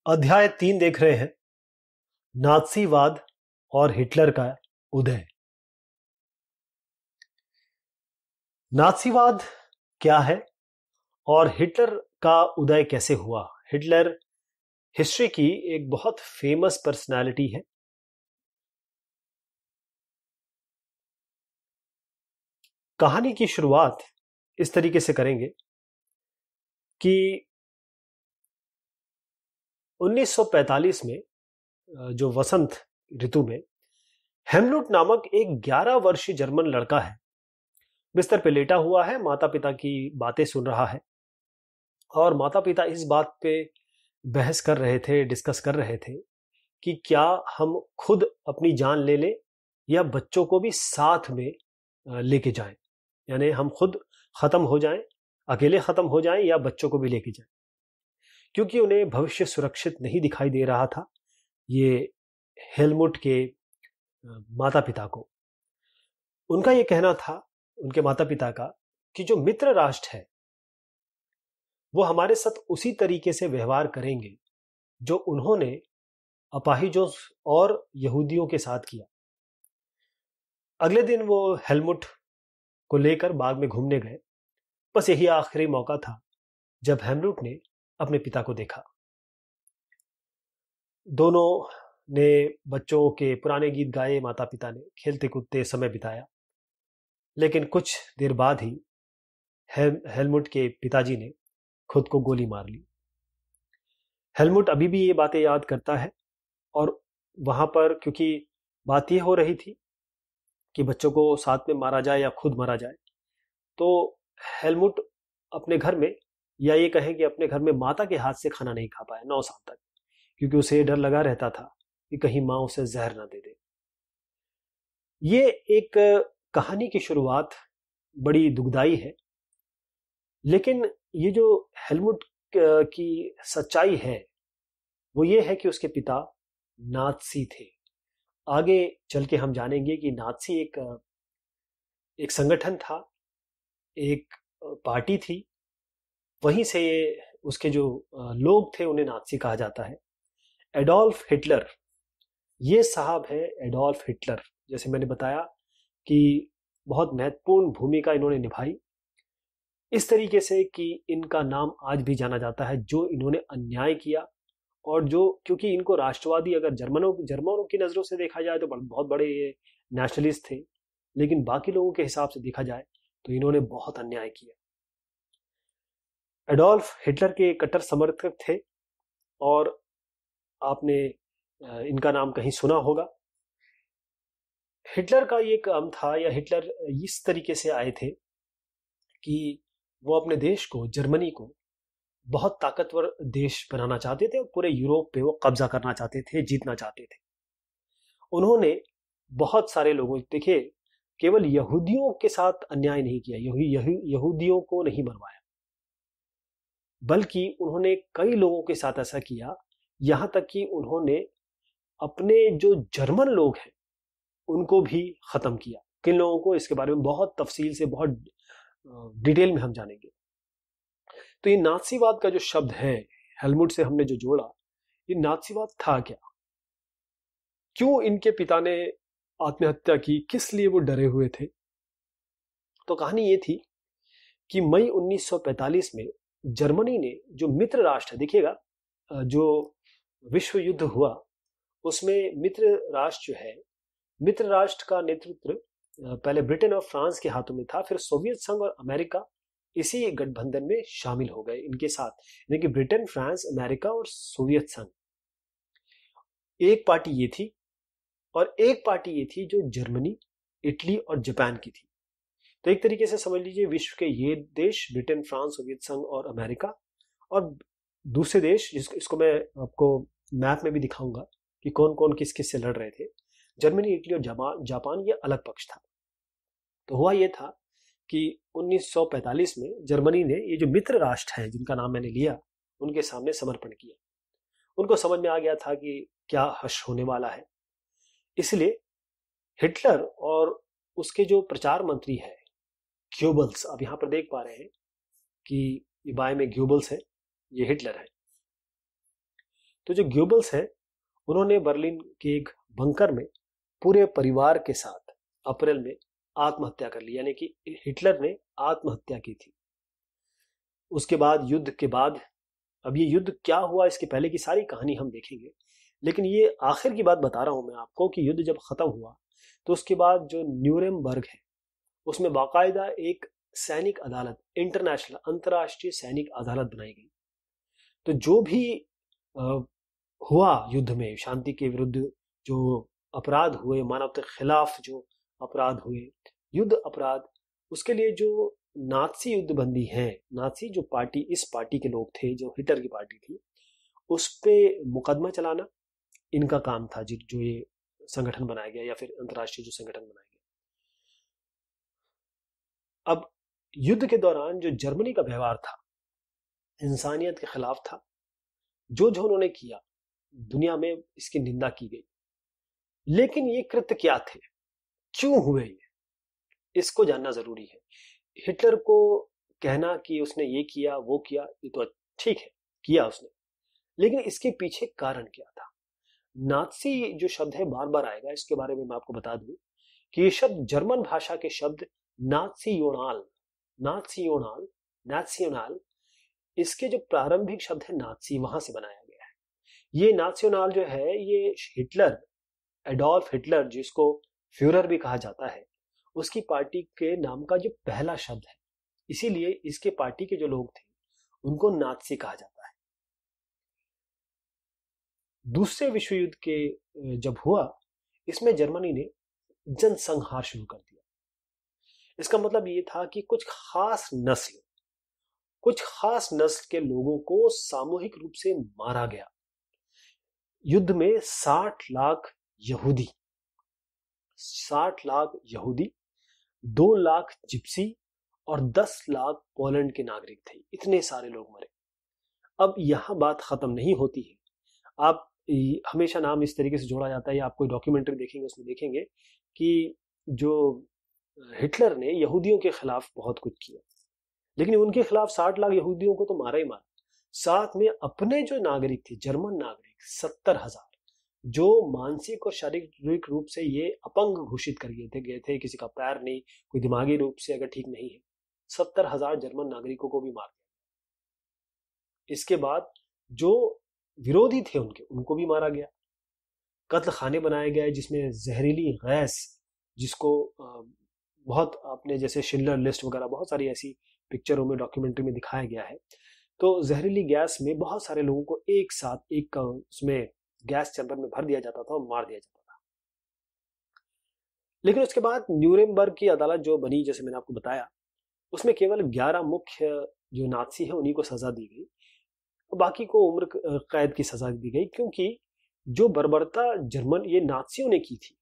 अध्याय 3 देख रहे हैं, नात्सीवाद और हिटलर का उदय। नात्सीवाद क्या है और हिटलर का उदय कैसे हुआ? हिटलर हिस्ट्री की एक बहुत फेमस पर्सनालिटी है। कहानी की शुरुआत इस तरीके से करेंगे कि 1945 में जो वसंत ऋतु में हेमलुट नामक एक 11 वर्षीय जर्मन लड़का है, बिस्तर पे लेटा हुआ है, माता पिता की बातें सुन रहा है और माता पिता इस बात पे बहस कर रहे थे, डिस्कस कर रहे थे कि क्या हम खुद अपनी जान ले लें या बच्चों को भी साथ में लेके जाएं, यानी हम खुद खत्म हो जाएं, अकेले खत्म हो जाएं या बच्चों को भी लेके जाएं, क्योंकि उन्हें भविष्य सुरक्षित नहीं दिखाई दे रहा था। ये हेलमुट के माता पिता को उनका ये कहना था, उनके माता पिता का, कि जो मित्र राष्ट्र है वो हमारे साथ उसी तरीके से व्यवहार करेंगे जो उन्होंने अपाहिजों और यहूदियों के साथ किया। अगले दिन वो हेलमुट को लेकर बाग में घूमने गए। बस यही आखिरी मौका था जब हेमलुट ने अपने पिता को देखा। दोनों ने बच्चों के पुराने गीत गाए, माता पिता ने खेलते कूदते समय बिताया। लेकिन कुछ देर बाद ही हेलमुट के पिताजी ने खुद को गोली मार ली। हेलमुट अभी भी ये बातें याद करता है और वहां पर क्योंकि बात ये हो रही थी कि बच्चों को साथ में मारा जाए या खुद मारा जाए, तो हेलमुट अपने घर में, या ये कहें कि अपने घर में माता के हाथ से खाना नहीं खा पाया 9 साल तक, क्योंकि उसे डर लगा रहता था कि कहीं माँ उसे जहर ना दे दे। ये एक कहानी की शुरुआत बड़ी दुखदाई है, लेकिन ये जो हेलमुट की सच्चाई है वो ये है कि उसके पिता नात्सी थे। आगे चल के हम जानेंगे कि नात्सी एक संगठन था, एक पार्टी थी। वहीं से ये उसके जो लोग थे उन्हें नात्सी कहा जाता है। एडोल्फ हिटलर, ये साहब है एडोल्फ हिटलर। जैसे मैंने बताया कि बहुत महत्वपूर्ण भूमिका इन्होंने निभाई, इस तरीके से कि इनका नाम आज भी जाना जाता है, जो इन्होंने अन्याय किया और जो, क्योंकि इनको राष्ट्रवादी, अगर जर्मनों की नजरों से देखा जाए तो बहुत बड़े ये नेशनलिस्ट थे, लेकिन बाकी लोगों के हिसाब से देखा जाए तो इन्होंने बहुत अन्याय किया। एडोल्फ हिटलर के कट्टर समर्थक थे और आपने इनका नाम कहीं सुना होगा। हिटलर का ये काम था, या हिटलर इस तरीके से आए थे कि वो अपने देश को, जर्मनी को, बहुत ताकतवर देश बनाना चाहते थे और पूरे यूरोप पे वो कब्जा करना चाहते थे, जीतना चाहते थे। उन्होंने बहुत सारे लोगों, देखिए, केवल यहूदियों के साथ अन्याय नहीं किया, यहूदियों को नहीं मरवाया, बल्कि उन्होंने कई लोगों के साथ ऐसा किया, यहां तक कि उन्होंने अपने जो जर्मन लोग हैं उनको भी खत्म किया। किन लोगों को, इसके बारे में बहुत तफसील से, बहुत डिटेल में हम जानेंगे। तो ये नात्सीवाद का जो शब्द है, हेलमुट से हमने जो जोड़ा, ये नात्सीवाद था क्या? क्यों इनके पिता ने आत्महत्या की? किस लिए वो डरे हुए थे? तो कहानी ये थी कि मई 1945 में जर्मनी ने, जो मित्र राष्ट्र है, देखिएगा, जो विश्व युद्ध हुआ उसमें मित्र राष्ट्र जो है, मित्र राष्ट्र का नेतृत्व पहले ब्रिटेन और फ्रांस के हाथों में था, फिर सोवियत संघ और अमेरिका इसी गठबंधन में शामिल हो गए इनके साथ। यानी कि ब्रिटेन, फ्रांस, अमेरिका और सोवियत संघ, एक पार्टी ये थी और एक पार्टी ये थी जो जर्मनी, इटली और जापान की थी। तो एक तरीके से समझ लीजिए विश्व के ये देश, ब्रिटेन, फ्रांस, सोवियत संघ और अमेरिका, और दूसरे देश, इसको मैं आपको मैप में भी दिखाऊंगा कि कौन कौन किस किस से लड़ रहे थे। जर्मनी, इटली और जापान ये अलग पक्ष था। तो हुआ ये था कि 1945 में जर्मनी ने ये जो मित्र राष्ट्र हैं जिनका नाम मैंने लिया, उनके सामने समर्पण किया। उनको समझ में आ गया था कि क्या हश्र होने वाला है। इसलिए हिटलर और उसके जो प्रचार मंत्री है ग्योबल्स, अब यहां पर देख पा रहे हैं कि ये बाएं में ग्योबल्स है, ये हिटलर है। तो जो ग्योबल्स हैं उन्होंने बर्लिन के एक बंकर में पूरे परिवार के साथ अप्रैल में आत्महत्या कर ली, यानी कि हिटलर ने आत्महत्या की थी। उसके बाद युद्ध के बाद, अब ये युद्ध क्या हुआ इसके पहले की सारी कहानी हम देखेंगे, लेकिन ये आखिर की बात बता रहा हूं मैं आपको कि युद्ध जब खत्म हुआ तो उसके बाद जो न्यूरेमबर्ग है उसमें बाकायदा एक सैनिक अदालत, इंटरनेशनल अंतर्राष्ट्रीय सैनिक अदालत बनाई गई। तो जो भी हुआ युद्ध में, शांति के विरुद्ध जो अपराध हुए, मानवता के खिलाफ जो अपराध हुए, युद्ध अपराध, उसके लिए जो नाथसी युद्धबंदी है, नाथसी जो पार्टी, इस पार्टी के लोग थे जो हिटलर की पार्टी थी, उस पे मुकदमा चलाना इनका काम था, जो ये संगठन बनाया गया या फिर अंतर्राष्ट्रीय जो संगठन बनाया गया। अब युद्ध के दौरान जो जर्मनी का व्यवहार था इंसानियत के खिलाफ था। जो जो उन्होंने किया दुनिया में इसकी निंदा की गई। लेकिन ये कृत्य क्या थे, क्यों हुए, ये इसको जानना जरूरी है। हिटलर को कहना कि उसने ये किया वो किया, ये तो ठीक है, किया उसने, लेकिन इसके पीछे कारण क्या था। नाथसी जो शब्द है बार बार आएगा, इसके बारे में मैं आपको बता दूं कि ये शब्द जर्मन भाषा के शब्द नात्सियोनाल, नात्सियोनाल, नात्सियोनाल, इसके जो प्रारंभिक शब्द है नाथसी, वहां से बनाया गया है। ये नात्सियोनाल जो है ये हिटलर, एडोल्फ हिटलर जिसको फ्यूरर भी कहा जाता है, उसकी पार्टी के नाम का जो पहला शब्द है, इसीलिए इसके पार्टी के जो लोग थे उनको नाथसी कहा जाता है। दूसरे विश्व युद्ध के जब हुआ, इसमें जर्मनी ने जनसंहार शुरू कर दिया। इसका मतलब ये था कि कुछ खास नस्ल के लोगों को सामूहिक रूप से मारा गया। युद्ध में 60 लाख यहूदी, 2 लाख जिप्सी और 10 लाख पोलैंड के नागरिक थे। इतने सारे लोग मरे। अब यहां बात खत्म नहीं होती है। आप हमेशा नाम इस तरीके से जोड़ा जाता है, या आप कोई डॉक्यूमेंट्री देखेंगे उसमें देखेंगे कि जो हिटलर ने यहूदियों के खिलाफ बहुत कुछ किया, लेकिन उनके खिलाफ 60 लाख यहूदियों को तो मारा ही मारा, साथ में अपने जो नागरिक थे, जर्मन नागरिक 70,000, जो मानसिक और शारीरिक रूप से ये अपंग घोषित कर गए थे, किसी का पैर नहीं, कोई दिमागी रूप से अगर ठीक नहीं है, 70,000 जर्मन नागरिकों को भी मार दिया। इसके बाद जो विरोधी थे उनको भी मारा गया। कत्ल खाने बनाए गए जिसमें जहरीली गैस, जिसको बहुत आपने जैसे शिंडलर लिस्ट वगैरह बहुत सारी ऐसी पिक्चरों में, डॉक्यूमेंट्री में दिखाया गया है। तो जहरीली गैस में बहुत सारे लोगों को एक साथ एक उसमें गैस चैम्बर में भर दिया जाता था और मार दिया जाता था। लेकिन उसके बाद न्यूरेमबर्ग की अदालत जो बनी, जैसे मैंने आपको बताया, उसमें केवल 11 मुख्य जो नाथसी है उन्हीं को सजा दी गई, बाकी को उम्र कैद की सजा दी गई, क्योंकि जो बर्बरता ये नाथसियों ने की थी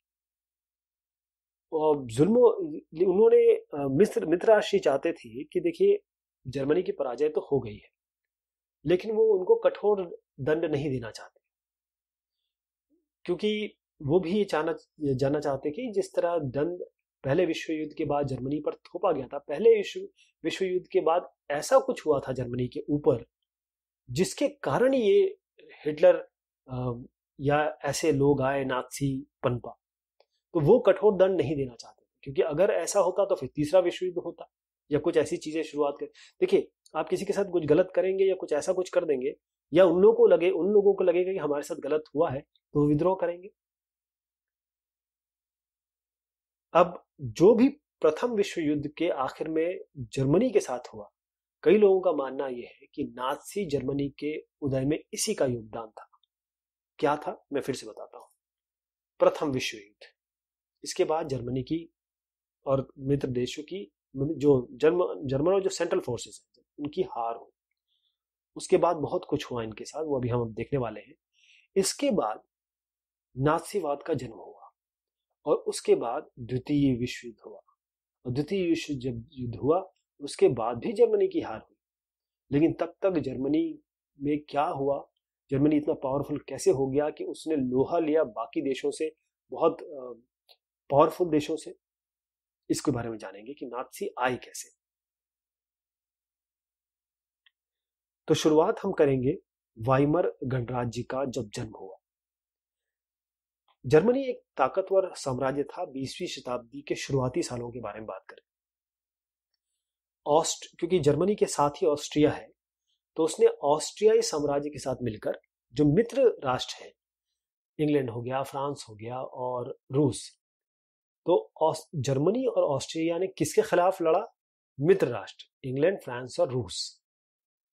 और जुल्म, उन्होंने मित्र राष्ट्र चाहते थे कि देखिए जर्मनी की पराजय तो हो गई है, लेकिन वो उनको कठोर दंड नहीं देना चाहते, क्योंकि वो भी ये जानना चाहते कि जिस तरह दंड पहले विश्व युद्ध के बाद जर्मनी पर थोपा गया था, पहले विश्व युद्ध के बाद ऐसा कुछ हुआ था जर्मनी के ऊपर जिसके कारण ये हिटलर या ऐसे लोग आए, नाथसी पनपा, तो वो कठोर दंड नहीं देना चाहते, क्योंकि अगर ऐसा होता तो फिर तीसरा विश्व युद्ध होता या कुछ ऐसी चीजें शुरुआत कर। देखिए, आप किसी के साथ कुछ गलत करेंगे या कुछ ऐसा कुछ कर देंगे, या उन लोगों को लगेगा कि हमारे साथ गलत हुआ है, तो वो विद्रोह करेंगे। अब जो भी प्रथम विश्व युद्ध के आखिर में जर्मनी के साथ हुआ, कई लोगों का मानना यह है कि नाथसी जर्मनी के उदय में इसी का योगदान था। क्या था, मैं फिर से बताता हूं। प्रथम विश्व युद्ध, इसके बाद जर्मनी की और मित्र देशों की जो जर्मन और जो सेंट्रल फोर्सेस हैं उनकी हार हुई। उसके बाद बहुत कुछ हुआ इनके साथ, वो अभी हम देखने वाले हैं। इसके बाद नाथसीवाद का जन्म हुआ और उसके बाद द्वितीय विश्व युद्ध हुआ, और द्वितीय विश्व जब युद्ध हुआ उसके बाद भी जर्मनी की हार हुई। लेकिन तब तक जर्मनी में क्या हुआ, जर्मनी इतना पावरफुल कैसे हो गया कि उसने लोहा लिया बाकी देशों से, बहुत पावरफुल देशों से, इसके बारे में जानेंगे कि नाथसी आए कैसे। तो शुरुआत हम करेंगे वाइमर गणराज्य का जब जन्म हुआ। जर्मनी एक ताकतवर साम्राज्य था 20वीं शताब्दी के शुरुआती सालों के बारे में बात करें। क्योंकि जर्मनी के साथ ही ऑस्ट्रिया है, तो उसने ऑस्ट्रियाई साम्राज्य के साथ मिलकर जो मित्र राष्ट्र है, इंग्लैंड हो गया, फ्रांस हो गया और रूस, तो जर्मनी और ऑस्ट्रिया ने किसके खिलाफ लड़ा? मित्र राष्ट्र इंग्लैंड, फ्रांस और रूस।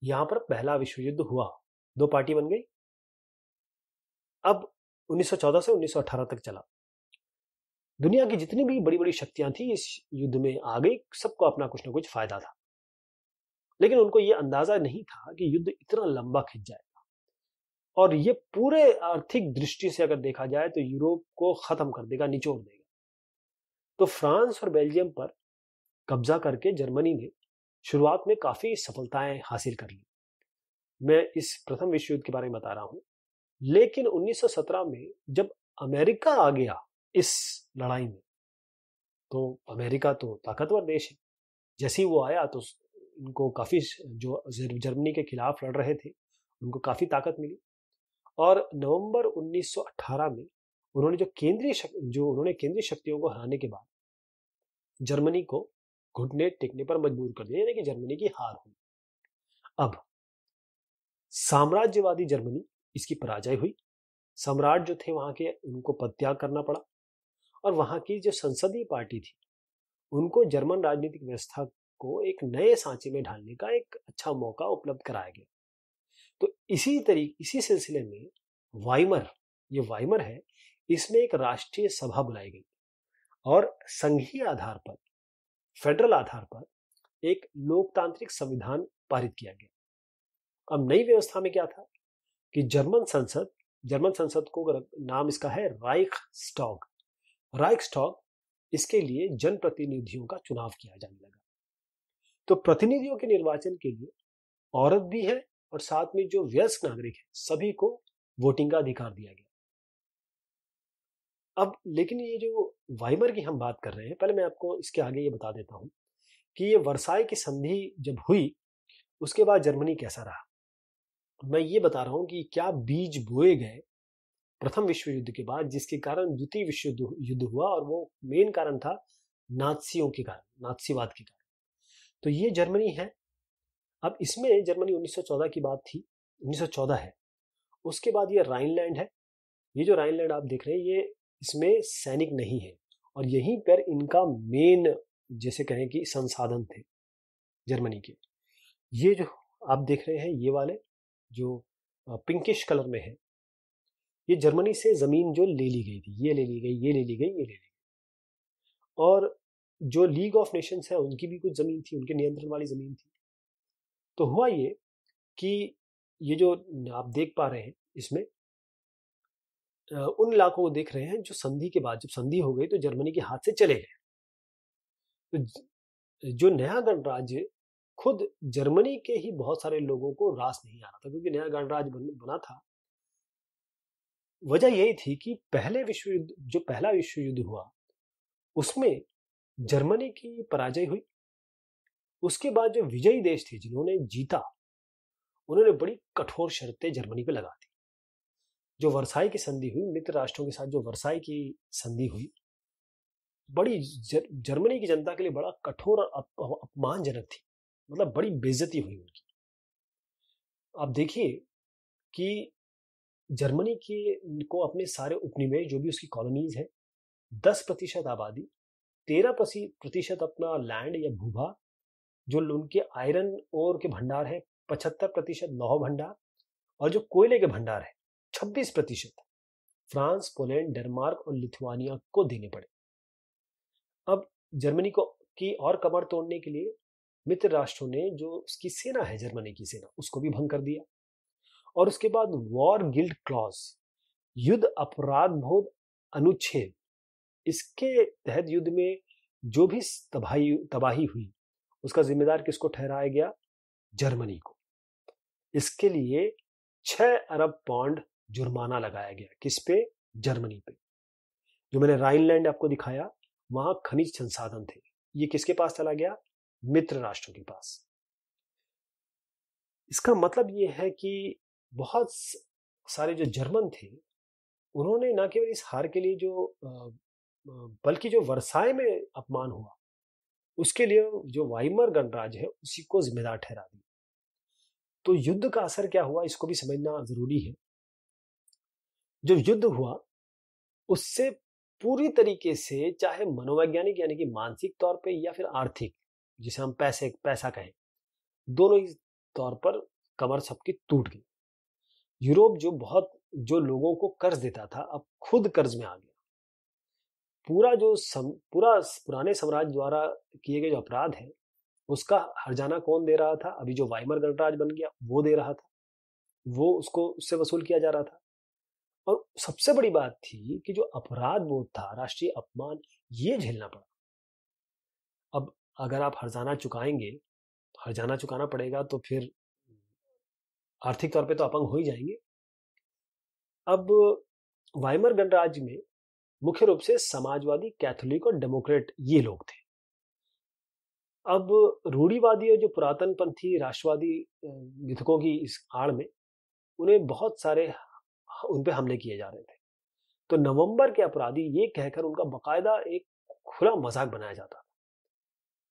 यहां पर पहला विश्व युद्ध हुआ, दो पार्टी बन गई। अब 1914 से 1918 तक चला। दुनिया की जितनी भी बड़ी बड़ी शक्तियां थी इस युद्ध में आ गई, सबको अपना कुछ ना कुछ फायदा था, लेकिन उनको यह अंदाजा नहीं था कि युद्ध इतना लंबा खिंच जाएगा और ये पूरे आर्थिक दृष्टि से अगर देखा जाए तो यूरोप को खत्म कर देगा, निचोड़ देगा। तो फ्रांस और बेल्जियम पर कब्जा करके जर्मनी ने शुरुआत में काफी सफलताएं हासिल कर ली। मैं इस प्रथम विश्व युद्ध के बारे में बता रहा हूं, लेकिन 1917 में जब अमेरिका आ गया इस लड़ाई में, तो अमेरिका तो ताकतवर देश है, जैसे ही वो आया तो इनको काफी, जो जर्मनी के खिलाफ लड़ रहे थे उनको काफी ताकत मिली और नवंबर 1918 में उन्होंने उन्होंने केंद्रीय शक्तियों को हराने के बाद जर्मनी को घुटने टेकने पर मजबूर कर दिया, यानी कि जर्मनी की हार हुई। अब साम्राज्यवादी जर्मनी, इसकी पराजय हुई। सम्राट जो थे वहां के, उनको पदत्याग करना पड़ा और वहां की जो संसदीय पार्टी थी उनको जर्मन राजनीतिक व्यवस्था को एक नए सांचे में ढालने का एक अच्छा मौका उपलब्ध कराया गया। तो इसी सिलसिले में वाइमर है, इसमें एक राष्ट्रीय सभा बुलाई गई और संघीय आधार पर, फेडरल आधार पर एक लोकतांत्रिक संविधान पारित किया गया। अब नई व्यवस्था में क्या था कि जर्मन संसद को नाम इसका है राइक्सटॉग, इसके लिए जनप्रतिनिधियों का चुनाव किया जाने लगा। तो प्रतिनिधियों के निर्वाचन के लिए औरत भी है और साथ में जो वयस्क नागरिक है सभी को वोटिंग का अधिकार दिया गया। अब लेकिन ये जो वाइमर की हम बात कर रहे हैं, पहले मैं आपको इसके आगे ये बता देता हूं कि ये वर्साई की संधि जब हुई उसके बाद जर्मनी कैसा रहा। मैं ये बता रहा हूं कि क्या बीज बोए गए प्रथम विश्व युद्ध के बाद, जिसके कारण द्वितीय विश्व युद्ध हुआ और वो मेन कारण था नात्सियों के कारण, नात्सीवाद के कारण। तो ये जर्मनी है। अब इसमें जर्मनी 1914 की बात थी, 1914 है। उसके बाद ये राइनलैंड है। ये जो राइनलैंड आप देख रहे हैं, ये इसमें सैनिक नहीं है और यहीं पर इनका मेन, जैसे कहें कि संसाधन थे जर्मनी के। ये जो आप देख रहे हैं, ये वाले जो पिंकिश कलर में है, ये जर्मनी से जमीन जो ले ली गई थी, ये ले ली गई, ये ले ली गई, ये ले ली गई। और जो लीग ऑफ नेशंस है उनकी भी कुछ जमीन थी, उनके नियंत्रण वाली जमीन थी। तो हुआ ये कि ये जो आप देख पा रहे हैं इसमें उन इलाकों को देख रहे हैं जो संधि के बाद, जब संधि हो गई तो जर्मनी के हाथ से चले गए। तो जो नया गणराज्य, खुद जर्मनी के ही बहुत सारे लोगों को रास नहीं आ रहा था, क्योंकि नया गणराज्य बना था। वजह यही थी कि पहला विश्व युद्ध हुआ उसमें जर्मनी की पराजय हुई। उसके बाद जो विजयी देश थे जिन्होंने जीता, उन्होंने बड़ी कठोर शर्तें जर्मनी पे लगा दी। जो वर्साई की संधि हुई, मित्र राष्ट्रों के साथ जो वर्साई की संधि हुई, बड़ी जर्मनी की जनता के लिए बड़ा कठोर और अपमानजनक थी, मतलब बड़ी बेइज्जती हुई उनकी। आप देखिए कि जर्मनी को अपने सारे उपनिवेश, जो भी उसकी कॉलोनीज है, 10% आबादी, 13% अपना लैंड या भूभाग, जो उनके आयरन ओर के भंडार है, 75% लौह भंडार, और जो कोयले के भंडार है 26% फ्रांस, पोलैंड, डेनमार्क और लिथुआनिया को देने पड़े। अब जर्मनी की और कमर तोड़ने के लिए मित्र राष्ट्रों ने जो उसकी सेना है, जर्मनी की सेना, उसको भी भंग कर दिया। और उसके बाद वॉर गिल्ड क्लॉज, युद्ध अपराध बोध अनुच्छेद, इसके तहत युद्ध में जो भी तबाही हुई उसका जिम्मेदार किसको ठहराया गया? जर्मनी को। इसके लिए 6 अरब पाउंड जुर्माना लगाया गया। किस पे? जर्मनी पे। जो मैंने राइनलैंड आपको दिखाया, वहां खनिज संसाधन थे, ये किसके पास चला गया? मित्र राष्ट्रों के पास। इसका मतलब यह है कि बहुत सारे जो जर्मन थे उन्होंने ना केवल इस हार के लिए बल्कि जो वर्साय में अपमान हुआ उसके लिए जो वाइमर गणराज्य है उसी को जिम्मेदार ठहरा दिया। तो युद्ध का असर क्या हुआ इसको भी समझना जरूरी है। जो युद्ध हुआ उससे पूरी तरीके से, चाहे मनोवैज्ञानिक यानी कि मानसिक तौर पे या फिर आर्थिक जिसे हम पैसा कहें, दोनों ही तौर पर कमर सबकी टूट गई। यूरोप जो लोगों को कर्ज देता था अब खुद कर्ज में आ गया। पूरा पुराने साम्राज्य द्वारा किए गए जो अपराध है उसका हर्जाना कौन दे रहा था? अभी जो वाइमर गणराज्य बन गया वो दे रहा था, वो उससे वसूल किया जा रहा था। और सबसे बड़ी बात थी कि जो अपराध बोध था, राष्ट्रीय अपमान, ये झेलना पड़ा। अब अगर आप हर्जाना चुकाएंगे तो हर्जाना चुकाना पड़ेगा, तो फिर आर्थिक तौर पे तो अपंग हो ही जाएंगे। अब वाइमर गणराज्य में मुख्य रूप से समाजवादी, कैथोलिक और डेमोक्रेट ये लोग थे। अब रूढ़िवादी और जो पुरातन पंथी राष्ट्रवादी मिथकों की इस आड़ में उन्हें बहुत सारे उन पे हमले किए जा रहे थे। तो नवंबर के अपराधी ये कहकर उनका बकायदा एक खुला मजाक बनाया जाता था।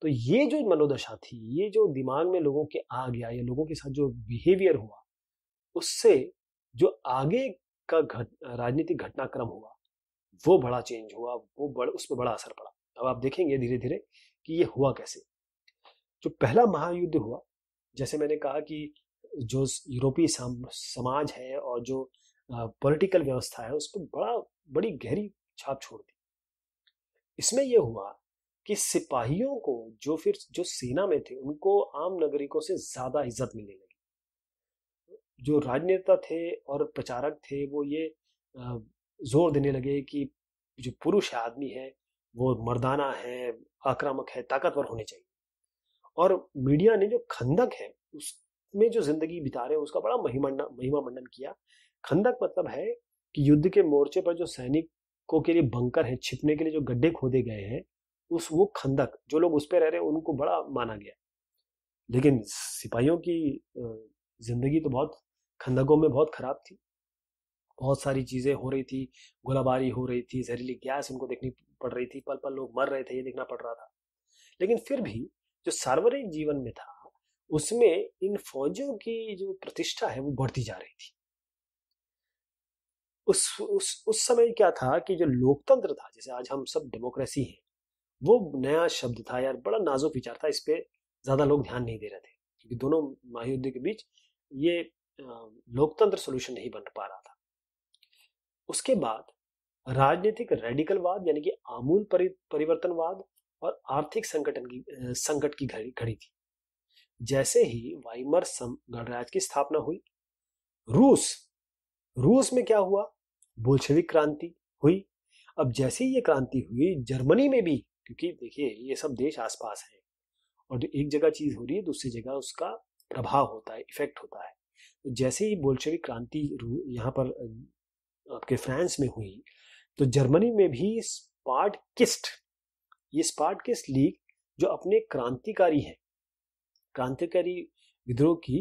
तो ये जो मनोदशा थी, ये जो दिमाग में लोगों के आ गया, या लोगों के साथ जो बिहेवियर हुआ, उससे जो आगे का राजनीतिक घटनाक्रम हुआ वो बड़ा चेंज हुआ, उस पर बड़ा असर पड़ा। अब आप देखेंगे धीरे धीरे कि ये हुआ कैसे। जो पहला महायुद्ध हुआ, जैसे मैंने कहा कि जो यूरोपीय समाज है और जो पॉलिटिकल व्यवस्था है उस पर बड़ी गहरी छाप छोड़ दी। इसमें यह हुआ कि सिपाहियों को जो सेना में थे उनको आम नागरिकों से ज्यादा इज्जत मिलने लगी। जो राजनेता थे और प्रचारक थे वो ये जोर देने लगे कि जो पुरुष आदमी है वो मर्दाना है, आक्रामक है, ताकतवर होने चाहिए। और मीडिया ने जो खंदक है उसमें जो जिंदगी बिता रहे हैं उसका बड़ा महिमा मंडन किया। खंदक मतलब है कि युद्ध के मोर्चे पर जो सैनिकों के लिए बंकर है, छिपने के लिए जो गड्ढे खोदे गए हैं, वो खंदक, जो लोग उस पर रह रहे हैं उनको बड़ा माना गया। लेकिन सिपाहियों की जिंदगी तो बहुत खंदकों में बहुत खराब थी। बहुत सारी चीजें हो रही थी, गोलाबारी हो रही थी, जहरीली गैस उनको देखनी पड़ रही थी, पल पल लोग मर रहे थे, ये देखना पड़ रहा था। लेकिन फिर भी जो सार्वजनिक जीवन में था उसमें इन फौजियों की जो प्रतिष्ठा है वो बढ़ती जा रही थी। उस समय क्या था कि जो लोकतंत्र था, जैसे आज हम सब डेमोक्रेसी हैं, वो नया शब्द था यार, बड़ा नाजुक विचार था, इस पे ज्यादा लोग ध्यान नहीं दे रहे थे क्योंकि दोनों महायुद्ध के बीच ये लोकतंत्र सोल्यूशन नहीं बन पा रहा था। उसके बाद राजनीतिक रेडिकलवाद यानी कि आमूल परिवर्तनवाद और आर्थिक संकट की घड़ी थी। जैसे ही वाइमर गणराज्य की स्थापना हुई, रूस में क्या हुआ? बोल्शेविक क्रांति हुई। अब जैसे ही ये क्रांति हुई जर्मनी में भी, क्योंकि देखिए ये सब देश आसपास है और जो एक जगह चीज हो रही है दूसरी जगह उसका प्रभाव होता है, इफेक्ट होता है। तो जैसे ही बोल्शेविक क्रांति यहाँ पर आपके फ्रांस में हुई तो जर्मनी में भी स्पार्टकिस्ट लीग जो अपने क्रांतिकारी विद्रोह की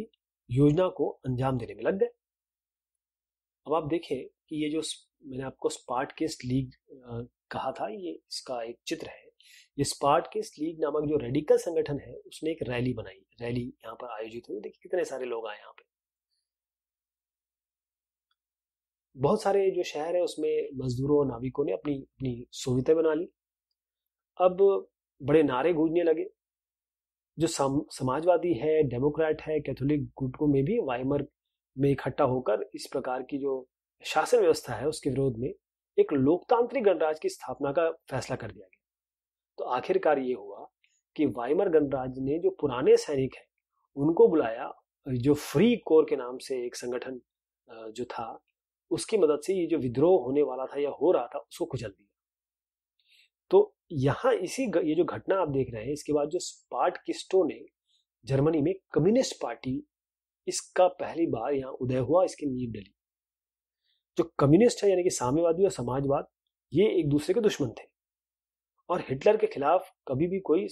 योजना को अंजाम देने में लग गए। अब आप देखें कि ये जो मैंने आपको स्पार्टकिस्ट लीग कहा था, ये इसका एक चित्र है। ये स्पार्टकिस्ट लीग नामक जो रेडिकल संगठन है उसने एक रैली यहाँ पर आयोजित हुई। देखिए कितने सारे लोग आए यहाँ पे। बहुत सारे जो शहर है उसमें मजदूरों और नाविकों ने अपनी अपनी सुविधाएं बना ली। अब बड़े नारे गूंजने लगे। जो समाजवादी है, डेमोक्रेट है, कैथोलिक गुटों में भी वाइमर में इकट्ठा होकर इस प्रकार की जो शासन व्यवस्था है उसके विरोध में एक लोकतांत्रिक गणराज्य की स्थापना का फैसला कर दिया गया। तो आखिरकार ये हुआ कि वाइमर गणराज्य ने जो पुराने सैनिक हैं उनको बुलाया, जो फ्री कोर के नाम से एक संगठन जो था उसकी मदद से ये जो विद्रोह होने वाला था या हो रहा था उसको कुचल दिया। तो यहाँ ये जो घटना आप देख रहे हैं इसके बाद जो स्पार्टकिस्टों ने जर्मनी में कम्युनिस्ट पार्टी, इसका पहली बार यहाँ उदय हुआ, इसकी नींव डली। जो कम्युनिस्ट है यानी कि साम्यवादी और समाजवाद, ये एक दूसरे के दुश्मन थे और हिटलर के खिलाफ कभी भी कोई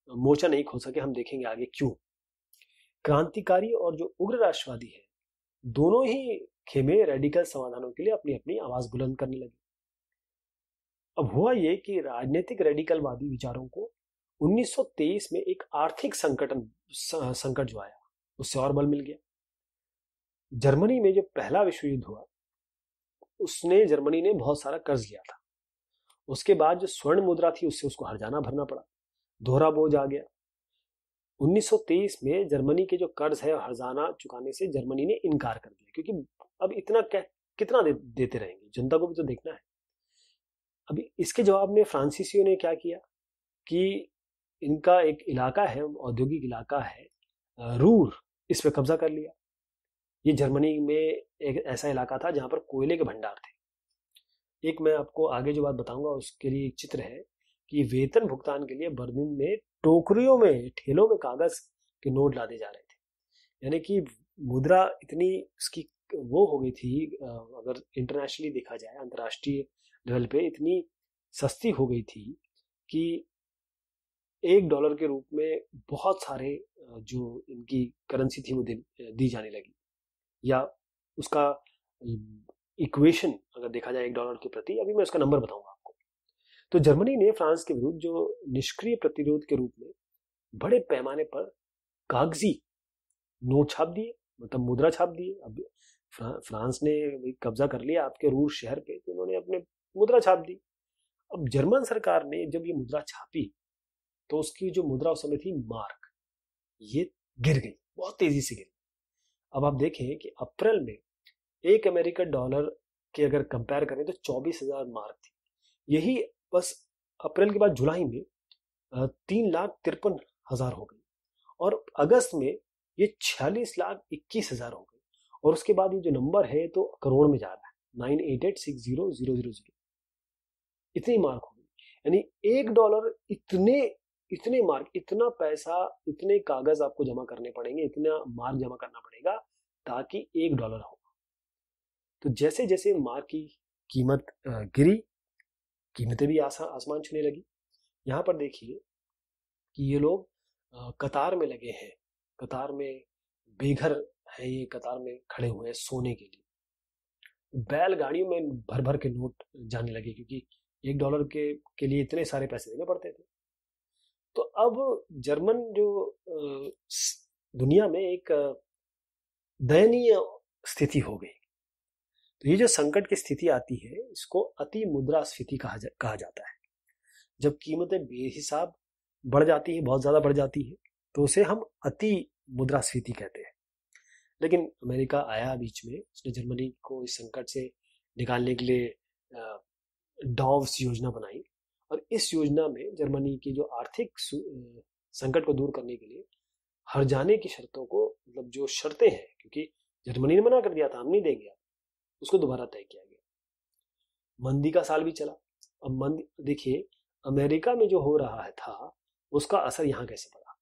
मोर्चा नहीं खोल सके। हम देखेंगे आगे क्यों। क्रांतिकारी और जो उग्र राष्ट्रवादी है दोनों ही खेमे रेडिकल समाधानों के लिए अपनी अपनी आवाज बुलंद करने लगे। अब हुआ ये कि राजनीतिक रेडिकलवादी विचारों को 1923 में एक आर्थिक संकट जो आया, उससे और बल मिल गया। जर्मनी में जो पहला विश्व युद्ध हुआ, उसने जर्मनी ने बहुत सारा कर्ज लिया था। उसके बाद जो स्वर्ण मुद्रा थी, उससे उसको हर्जाना भरना पड़ा, दोहरा बोझ आ गया। 1923 में जर्मनी के जो कर्ज है हर्जाना चुकाने से जर्मनी ने इनकार कर दिया, क्योंकि अब इतना कितना देते रहेंगे, जनता को भी तो देखना है। अभी इसके जवाब में फ्रांसीसियों ने क्या किया कि इनका एक इलाका है, औद्योगिक इलाका है रूर, इस पे कब्जा कर लिया। ये जर्मनी में एक ऐसा इलाका था जहां पर कोयले के भंडार थे। एक मैं आपको आगे जो बात बताऊंगा उसके लिए एक चित्र है कि वेतन भुगतान के लिए बर्लिन में टोकरियों में, ठेलों में कागज के नोट लादे जा रहे थे। यानी कि मुद्रा इतनी उसकी वो हो गई थी, अगर इंटरनेशनली देखा जाए, अंतर्राष्ट्रीय लेवल पे इतनी सस्ती हो गई थी कि $1 के रूप में बहुत सारे जो इनकी करेंसी थी वो दी जाने लगी। या उसका इक्वेशन अगर देखा जाए $1 के प्रति, अभी मैं उसका नंबर बताऊंगा आपको। तो जर्मनी ने फ्रांस के विरुद्ध जो निष्क्रिय प्रतिरोध के रूप में बड़े पैमाने पर कागजी नोट छाप दिए, मतलब मुद्रा छाप दिए। अब फ्रांस ने कब्जा कर लिया आपके रूर शहर पे, तो उन्होंने अपने मुद्रा छाप दी। अब जर्मन सरकार ने जब ये मुद्रा छापी तो उसकी जो मुद्रा उस समय थी मार्क, ये गिर गई, बहुत तेजी से गिरी। अब आप देखें कि अप्रैल में एक अमेरिकन डॉलर के अगर कंपेयर करें तो 24,000 मार्क थी। यही बस अप्रैल के बाद जुलाई में 3,53,000 हो गई, और अगस्त में ये 46,21,000 हो गई, और उसके बाद ये जो नंबर है तो करोड़ में जा रहा है, 98860,000। इतनी मार्क हो गई। यानी $1 इतने मार्क, इतना पैसा, इतने कागज आपको जमा करने पड़ेंगे, इतना मार्क जमा करना पड़ेगा ताकि $1 हो। तो जैसे जैसे मार्क की कीमत गिरी, कीमतें भी आसमान छूने लगी। यहाँ पर देखिए कि ये लोग कतार में लगे हैं, कतार में बेघर है, ये कतार में खड़े हुए हैं सोने के लिए। बैलगाड़ियों में भर भर के नोट जाने लगे, क्योंकि $1 के लिए इतने सारे पैसे देने पड़ते थे। तो अब जर्मन जो दुनिया में एक दयनीय स्थिति हो गई। तो ये जो संकट की स्थिति आती है, इसको अति मुद्रास्फीति कहा जाता है। जब कीमतें बेहिसाब बढ़ जाती है, बहुत ज्यादा बढ़ जाती है, तो उसे हम अति मुद्रास्फीति कहते हैं। लेकिन अमेरिका आया बीच में, उसने जर्मनी को इस संकट से निकालने के लिए डॉव्स योजना बनाई, और इस योजना में जर्मनी की जो आर्थिक संकट को दूर करने के लिए हर्जाने की शर्तों को, मतलब जो शर्तें हैं, क्योंकि जर्मनी ने मना कर दिया था हम नहीं देंगे, उसको दोबारा तय किया गया। मंदी का साल भी चला। अब मंदी देखिए, अमेरिका में जो हो रहा था उसका असर यहां कैसे पड़ा।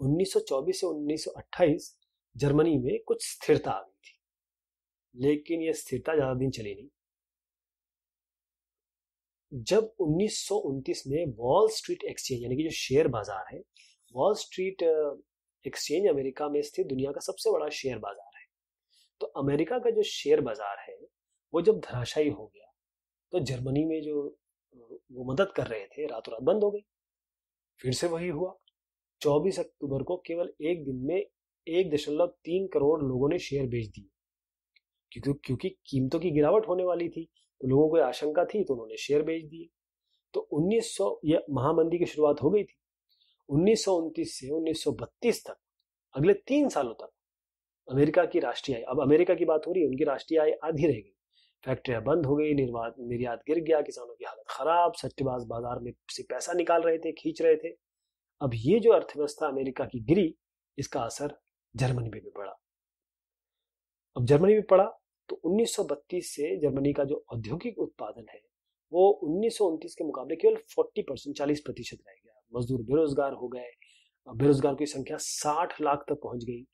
1924 से 1928 जर्मनी में कुछ स्थिरता आ गई थी, लेकिन यह स्थिरता ज्यादा दिन चली नहीं। जब 1929 में वॉल स्ट्रीट एक्सचेंज, यानी कि जो शेयर बाजार है, वॉल स्ट्रीट एक्सचेंज अमेरिका में स्थित दुनिया का सबसे बड़ा शेयर बाजार है, तो अमेरिका का जो शेयर बाजार है वो जब धराशायी हो गया, तो जर्मनी में जो वो मदद कर रहे थे रातों रात बंद हो गई। फिर से वही हुआ। 24 अक्टूबर को केवल एक दिन में 1.3 करोड़ लोगों ने शेयर बेच दिए, क्योंकि कीमतों की गिरावट होने वाली थी, तो लोगों को आशंका थी, तो उन्होंने शेयर बेच दिए। तो 1900 यह महामंदी की शुरुआत हो गई थी। 1929 से 1932 तक, अगले 3 सालों तक अमेरिका की राष्ट्रीय आय, अब अमेरिका की बात हो रही है, उनकी राष्ट्रीय आय आधी रह गई। फैक्ट्रियां बंद हो गई, निर्यात गिर गया, किसानों की हालत खराब, सट्टेबाज बाजार में से पैसा निकाल रहे थे, खींच रहे थे। अब ये जो अर्थव्यवस्था अमेरिका की गिरी, इसका असर जर्मनी में भी पड़ा। अब जर्मनी में पड़ा तो 1932 से जर्मनी का जो औद्योगिक उत्पादन है वो 1929 के मुकाबले केवल 40% रह गया। मजदूर बेरोजगार हो गए, बेरोजगार की संख्या 60 लाख तक पहुंच गई,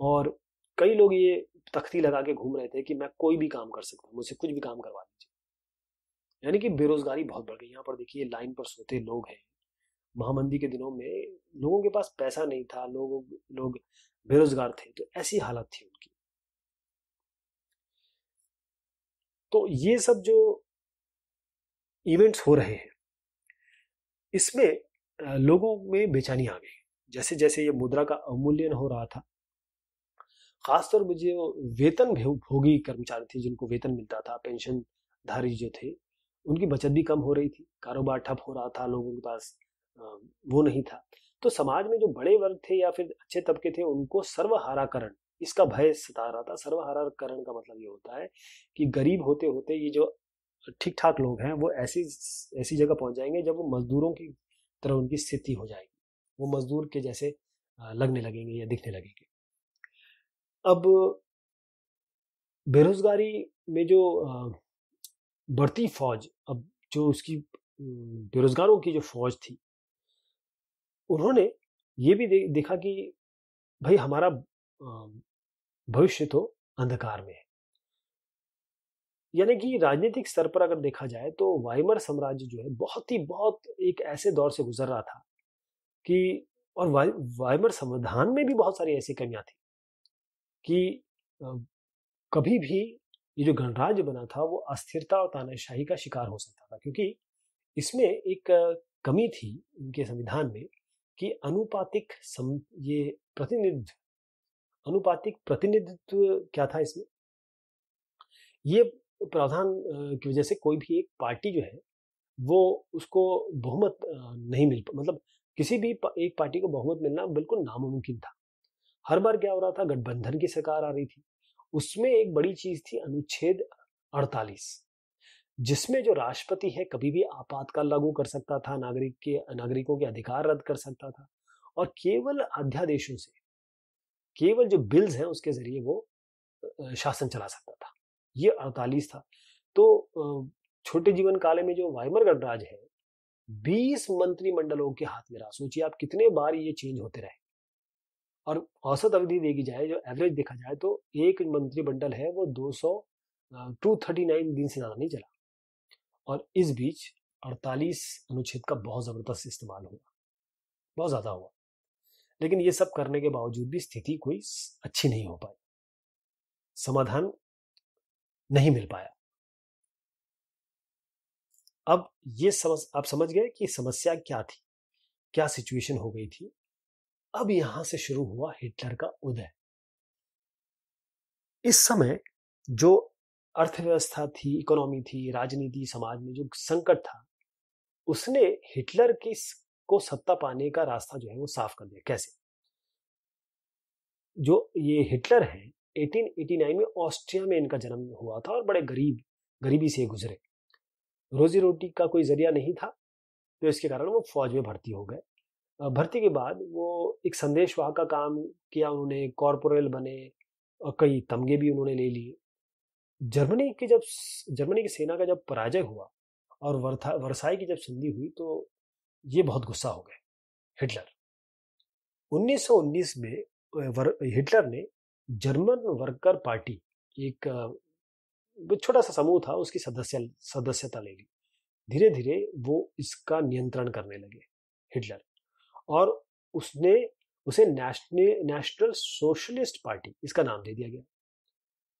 और कई लोग ये तख्ती लगा के घूम रहे थे कि मैं कोई भी काम कर सकता हूं, मुझसे कुछ भी काम करवा दीजिए। यानी कि बेरोजगारी बहुत बढ़ गई। यहाँ पर देखिए लाइन पर सोते लोग हैं। महामंदी के दिनों में लोगों के पास पैसा नहीं था, लोग बेरोजगार थे, तो ऐसी हालत थी उनकी। तो ये सब जो इवेंट्स हो रहे हैं, इसमें लोगों में बेचैनी आ गई। जैसे जैसे ये मुद्रा का अवमूल्यन हो रहा था, खासतौर पर जो वेतन भोगी कर्मचारी थे, जिनको वेतन मिलता था, पेंशन धारी जो थे, उनकी बचत भी कम हो रही थी, कारोबार ठप हो रहा था, लोगों के पास वो नहीं था। तो समाज में जो बड़े वर्ग थे या फिर अच्छे तबके थे, उनको सर्वहाराकरण, इसका भय सता रहा था। सर्वहाराकरण का मतलब ये होता है कि गरीब होते होते ये जो ठीक ठाक लोग हैं, वो ऐसी ऐसी जगह पहुंच जाएंगे जब वो मजदूरों की तरह उनकी स्थिति हो जाएगी, वो मजदूर के जैसे लगने लगेंगे या दिखने लगेंगे। अब बेरोजगारी में जो बढ़ती फौज, अब जो उसकी बेरोजगारों की जो फौज थी, उन्होंने ये भी देखा कि भाई हमारा भविष्य तो अंधकार में है। यानी कि राजनीतिक स्तर पर अगर देखा जाए तो वाइमर साम्राज्य जो है बहुत एक ऐसे दौर से गुजर रहा था कि, और वाइमर संविधान में भी बहुत सारी ऐसी कमियां थी कि कभी भी ये जो गणराज्य बना था वो अस्थिरता और तानाशाही का शिकार हो सकता था, क्योंकि इसमें एक कमी थी उनके संविधान में कि ये अनुपातिक प्रतिनिधित्व क्या था इसमें। ये प्रावधान की वजह से कोई भी एक पार्टी जो है वो उसको बहुमत नहीं मिल, मतलब किसी भी एक पार्टी को बहुमत मिलना बिल्कुल नामुमकिन था। हर बार क्या हो रहा था, गठबंधन की सरकार आ रही थी, उसमें एक बड़ी चीज थी अनुच्छेद 48, जिसमें जो राष्ट्रपति है कभी भी आपातकाल लागू कर सकता था, नागरिकों के अधिकार रद्द कर सकता था, और केवल अध्यादेशों से, केवल जो बिल्स हैं उसके जरिए वो शासन चला सकता था। ये 48 था। तो छोटे जीवन काले में जो वाइमर गणराज है 20 मंत्रिमंडलों के हाथ में रहा। सोचिए आप कितने बार ये चेंज होते रहे, और औसत अवधि देखी जाए, जो एवरेज देखा जाए, तो एक मंत्रिमंडल है वो 239 दिन से ज्यादा नहीं चला, और इस बीच 48 अनुच्छेद का बहुत जबरदस्त इस्तेमाल हुआ, बहुत ज्यादा हुआ। लेकिन ये सब करने के बावजूद भी स्थिति कोई अच्छी नहीं हो पाई, समाधान नहीं मिल पाया। अब ये आप समझ गए कि समस्या क्या थी, क्या सिचुएशन हो गई थी। अब यहां से शुरू हुआ हिटलर का उदय। इस समय जो अर्थव्यवस्था थी, इकोनॉमी थी, राजनीति, समाज में जो संकट था, उसने हिटलर को सत्ता पाने का रास्ता जो है वो साफ कर दिया। कैसे? जो ये हिटलर है 1889 में ऑस्ट्रिया में इनका जन्म हुआ था, और बड़े गरीबी से गुजरे, रोजी रोटी का कोई जरिया नहीं था, तो इसके कारण वो फौज में भर्ती हो गए। भर्ती के बाद वो एक संदेशवाहक का काम किया उन्होंने, कॉर्पोरल बने, और कई तमगे भी उन्होंने ले लिए। जर्मनी की सेना का जब पराजय हुआ और वर्साई की जब संधि हुई, तो ये बहुत गुस्सा हो गए हिटलर। 1919 में हिटलर ने जर्मन वर्कर पार्टी, एक छोटा सा समूह था, उसकी सदस्यता ले ली। धीरे धीरे वो इसका नियंत्रण करने लगे हिटलर, और उसे नेशनल सोशलिस्ट पार्टी इसका नाम दे दिया गया।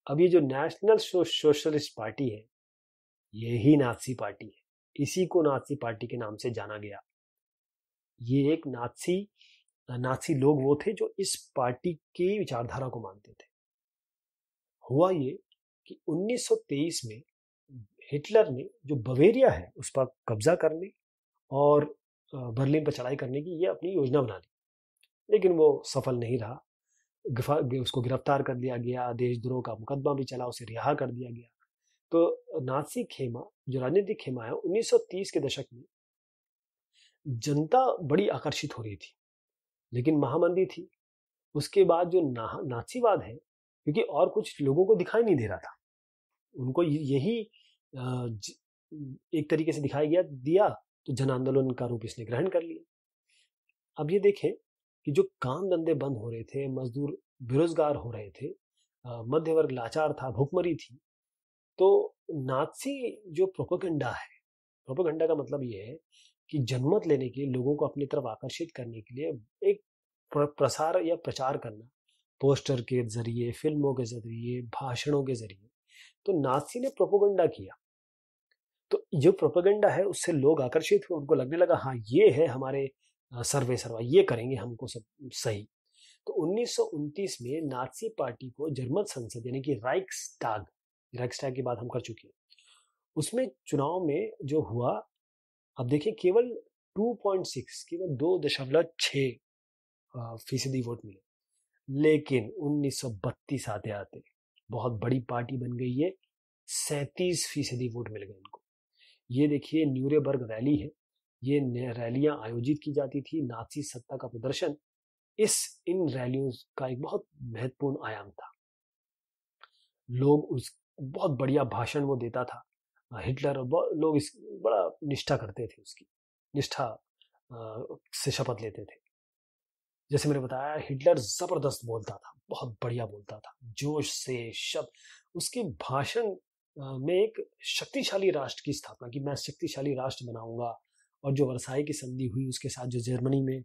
अब ये जो नेशनल सोशलिस्ट पार्टी है, यही नाजी पार्टी है, इसी को नाजी पार्टी के नाम से जाना गया। ये एक नाजी लोग वो थे जो इस पार्टी की विचारधारा को मानते थे। हुआ ये कि 1923 में हिटलर ने जो बवेरिया है उस पर कब्जा करने और बर्लिन पर चढ़ाई करने की ये अपनी योजना बना ली, लेकिन वो सफल नहीं रहा। उसको गिरफ्तार कर लिया गया, देशद्रोह का मुकदमा भी चला, उसे रिहा कर दिया गया। तो नाजी खेमा, जो राजनीतिक खेमा है, 1930 के दशक में जनता बड़ी आकर्षित हो रही थी, लेकिन महामंदी थी। उसके बाद जो नाजीवाद है, क्योंकि और कुछ लोगों को दिखाई नहीं दे रहा था, उनको यही एक तरीके से दिखाई दिया, तो जन आंदोलन का रूप इसने ग्रहण कर लिया। अब ये देखें कि जो काम धंधे बंद हो रहे थे, मजदूर बेरोजगार हो रहे थे, मध्य वर्ग लाचार था, भूखमरी थी, तो नाजी जो प्रोपेगेंडा है, प्रोपेगेंडा का मतलब ये है कि जनमत लेने के लिए, लोगों को अपनी तरफ आकर्षित करने के लिए एक प्रसार या प्रचार करना, पोस्टर के जरिए, फिल्मों के जरिए, भाषणों के जरिए, तो नाजी ने प्रोपोगंडा किया। तो जो प्रोपेगेंडा है उससे लोग आकर्षित हुए, उनको लगने लगा हाँ ये है हमारे सर्वे सर्वा, ये करेंगे हमको सब सही। तो 1929 में नाजी पार्टी को जर्मन संसद यानी कि राइक्सटैग की बात हम कर चुके हैं, उसमें चुनाव में जो हुआ, अब देखिए केवल 2.6 केवल 2.6% वोट मिले। लेकिन 1932 आते आते बहुत बड़ी पार्टी बन गई है, 37% वोट मिल गए इनको। ये देखिए न्यूरेबर्ग रैली है, ये रैलियां आयोजित की जाती थी, नाजी सत्ता का प्रदर्शन इन रैलियों का एक बहुत महत्वपूर्ण आयाम था। लोग उस बहुत बढ़िया भाषण वो देता था हिटलर, लोग इस बड़ा निष्ठा करते थे, उसकी निष्ठा से शपथ लेते थे। जैसे मैंने बताया हिटलर जबरदस्त बोलता था, बहुत बढ़िया बोलता था, जोश से शब्द, उसके भाषण में एक शक्तिशाली राष्ट्र की स्थापना की, मैं शक्तिशाली राष्ट्र बनाऊंगा, और जो वर्साई की संधि हुई उसके साथ जो जर्मनी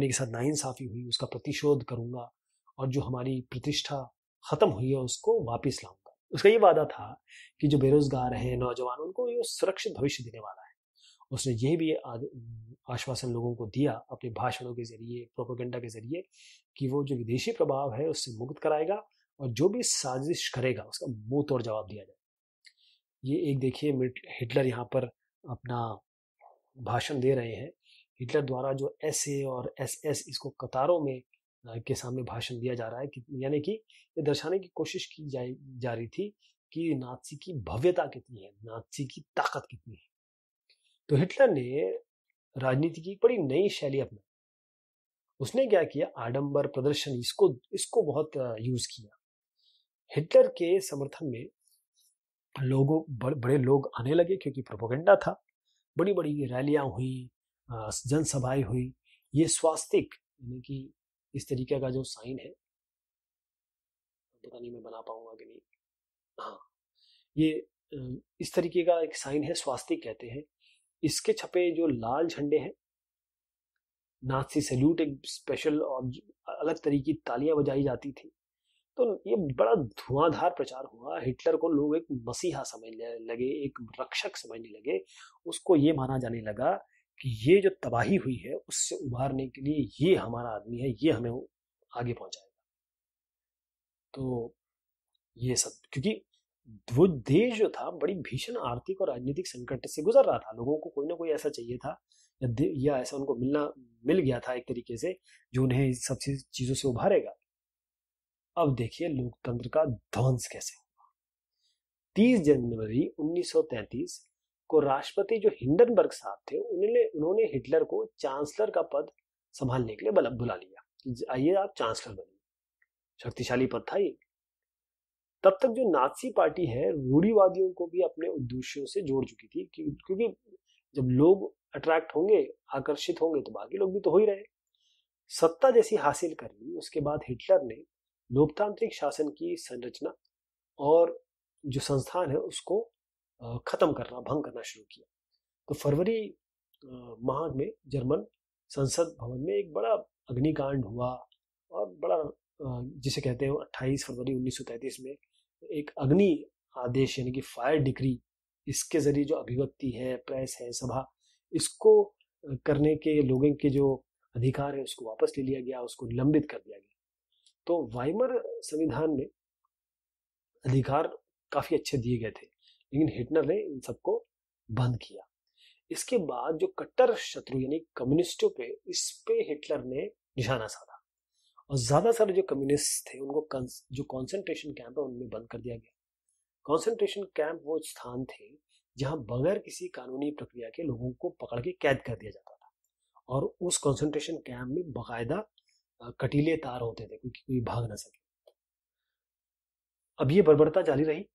के साथ नाइंसाफी हुई उसका प्रतिशोध करूंगा, और जो हमारी प्रतिष्ठा खत्म हुई है उसको वापस लाऊंगा। उसका ये वादा था कि जो बेरोजगार हैं, नौजवान, उनको ये सुरक्षित भविष्य देने वाला है। उसने ये भी आश्वासन लोगों को दिया अपने भाषणों के जरिए, प्रोपेगेंडा के जरिए, कि वो जो विदेशी प्रभाव है उससे मुक्त कराएगा और जो भी साजिश करेगा उसका मुंह तोड़ जवाब दिया जाए। ये एक देखिए हिटलर यहाँ पर अपना भाषण दे रहे हैं। हिटलर द्वारा जो एसए और एसएस, इसको कतारों में के सामने भाषण दिया जा रहा है, यानी कि ये दर्शाने की कोशिश की जा रही थी कि नाजी की भव्यता कितनी है, नाजी की ताकत कितनी है। तो हिटलर ने राजनीति की बड़ी नई शैली अपनाई। उसने क्या किया, आडंबर, प्रदर्शन, इसको बहुत यूज किया। हिटलर के समर्थन में बड़े लोग आने लगे क्योंकि प्रोपेगेंडा था। बड़ी बड़ी रैलियां हुई, जनसभाएं हुई। ये स्वास्तिक यानी कि इस तरीके का जो साइन है, पता नहीं मैं बना पाऊंगा कि नहीं, हाँ, ये इस तरीके का एक साइन है, स्वास्तिक कहते हैं। इसके छपे जो लाल झंडे हैं, नाजी सैल्यूट, एक स्पेशल और अलग तरीके की तालियां बजाई जाती थी। तो ये बड़ा धुआंधार प्रचार हुआ। हिटलर को लोग एक मसीहा समझने लगे, एक रक्षक समझने लगे। उसको ये माना जाने लगा कि ये जो तबाही हुई है उससे उबारने के लिए ये हमारा आदमी है, ये हमें आगे पहुंचाएगा। तो ये सब क्योंकि वो देश जो था बड़ी भीषण आर्थिक और राजनीतिक संकट से गुजर रहा था। लोगों को कोई ना कोई ऐसा चाहिए था, या ऐसा उनको मिल गया था एक तरीके से, जो उन्हें इस सब चीजों से उभारेगा। अब देखिए लोकतंत्र का ध्वंस कैसे हुआ। 30 जनवरी 1933 को राष्ट्रपति जो हिंडनबर्ग साहब थे, उन्होंने हिटलर को चांसलर का पद संभालने के लिए बुला लिया। आइए आप चांसलर बनिए। शक्तिशाली पद था ये। तब तक जो नाजी पार्टी है रूढ़िवादियों को भी अपने उद्देश्यों से जोड़ चुकी थी, क्योंकि जब लोग अट्रैक्ट होंगे, आकर्षित होंगे, तो बाकी लोग भी तो हो ही रहे। सत्ता जैसी हासिल कर ली उसके बाद हिटलर ने लोकतांत्रिक शासन की संरचना और जो संस्थान है उसको भंग करना शुरू किया। तो फरवरी माह में जर्मन संसद भवन में एक बड़ा अग्निकांड हुआ, और बड़ा जिसे कहते हैं 28 फरवरी 1933 में एक अग्नि आदेश यानी कि फायर डिक्री, इसके जरिए जो अभिव्यक्ति है, प्रेस है, सभा, इसको करने के लोगों के जो अधिकार है उसको वापस ले लिया गया, उसको निलंबित कर दिया गया। तो वाइमर संविधान में अधिकार काफी अच्छे दिए गए थे, लेकिन हिटलर ने इन सबको बंद किया। इसके बाद जो कट्टर शत्रु यानी कम्युनिस्टों पे, इस पे हिटलर ने निशाना साधा, और ज्यादातर जो कम्युनिस्ट थे उनको जो कॉन्सेंट्रेशन कैंप है उनमें बंद कर दिया गया। कॉन्सेंट्रेशन कैंप वो स्थान थे जहां बगैर किसी कानूनी प्रक्रिया के लोगों को पकड़ के कैद कर दिया जाता था, और उस कॉन्सेंट्रेशन कैंप में बाकायदा कटीले तार होते थे क्योंकि कोई भाग ना सके। अब ये बर्बरता जारी रही।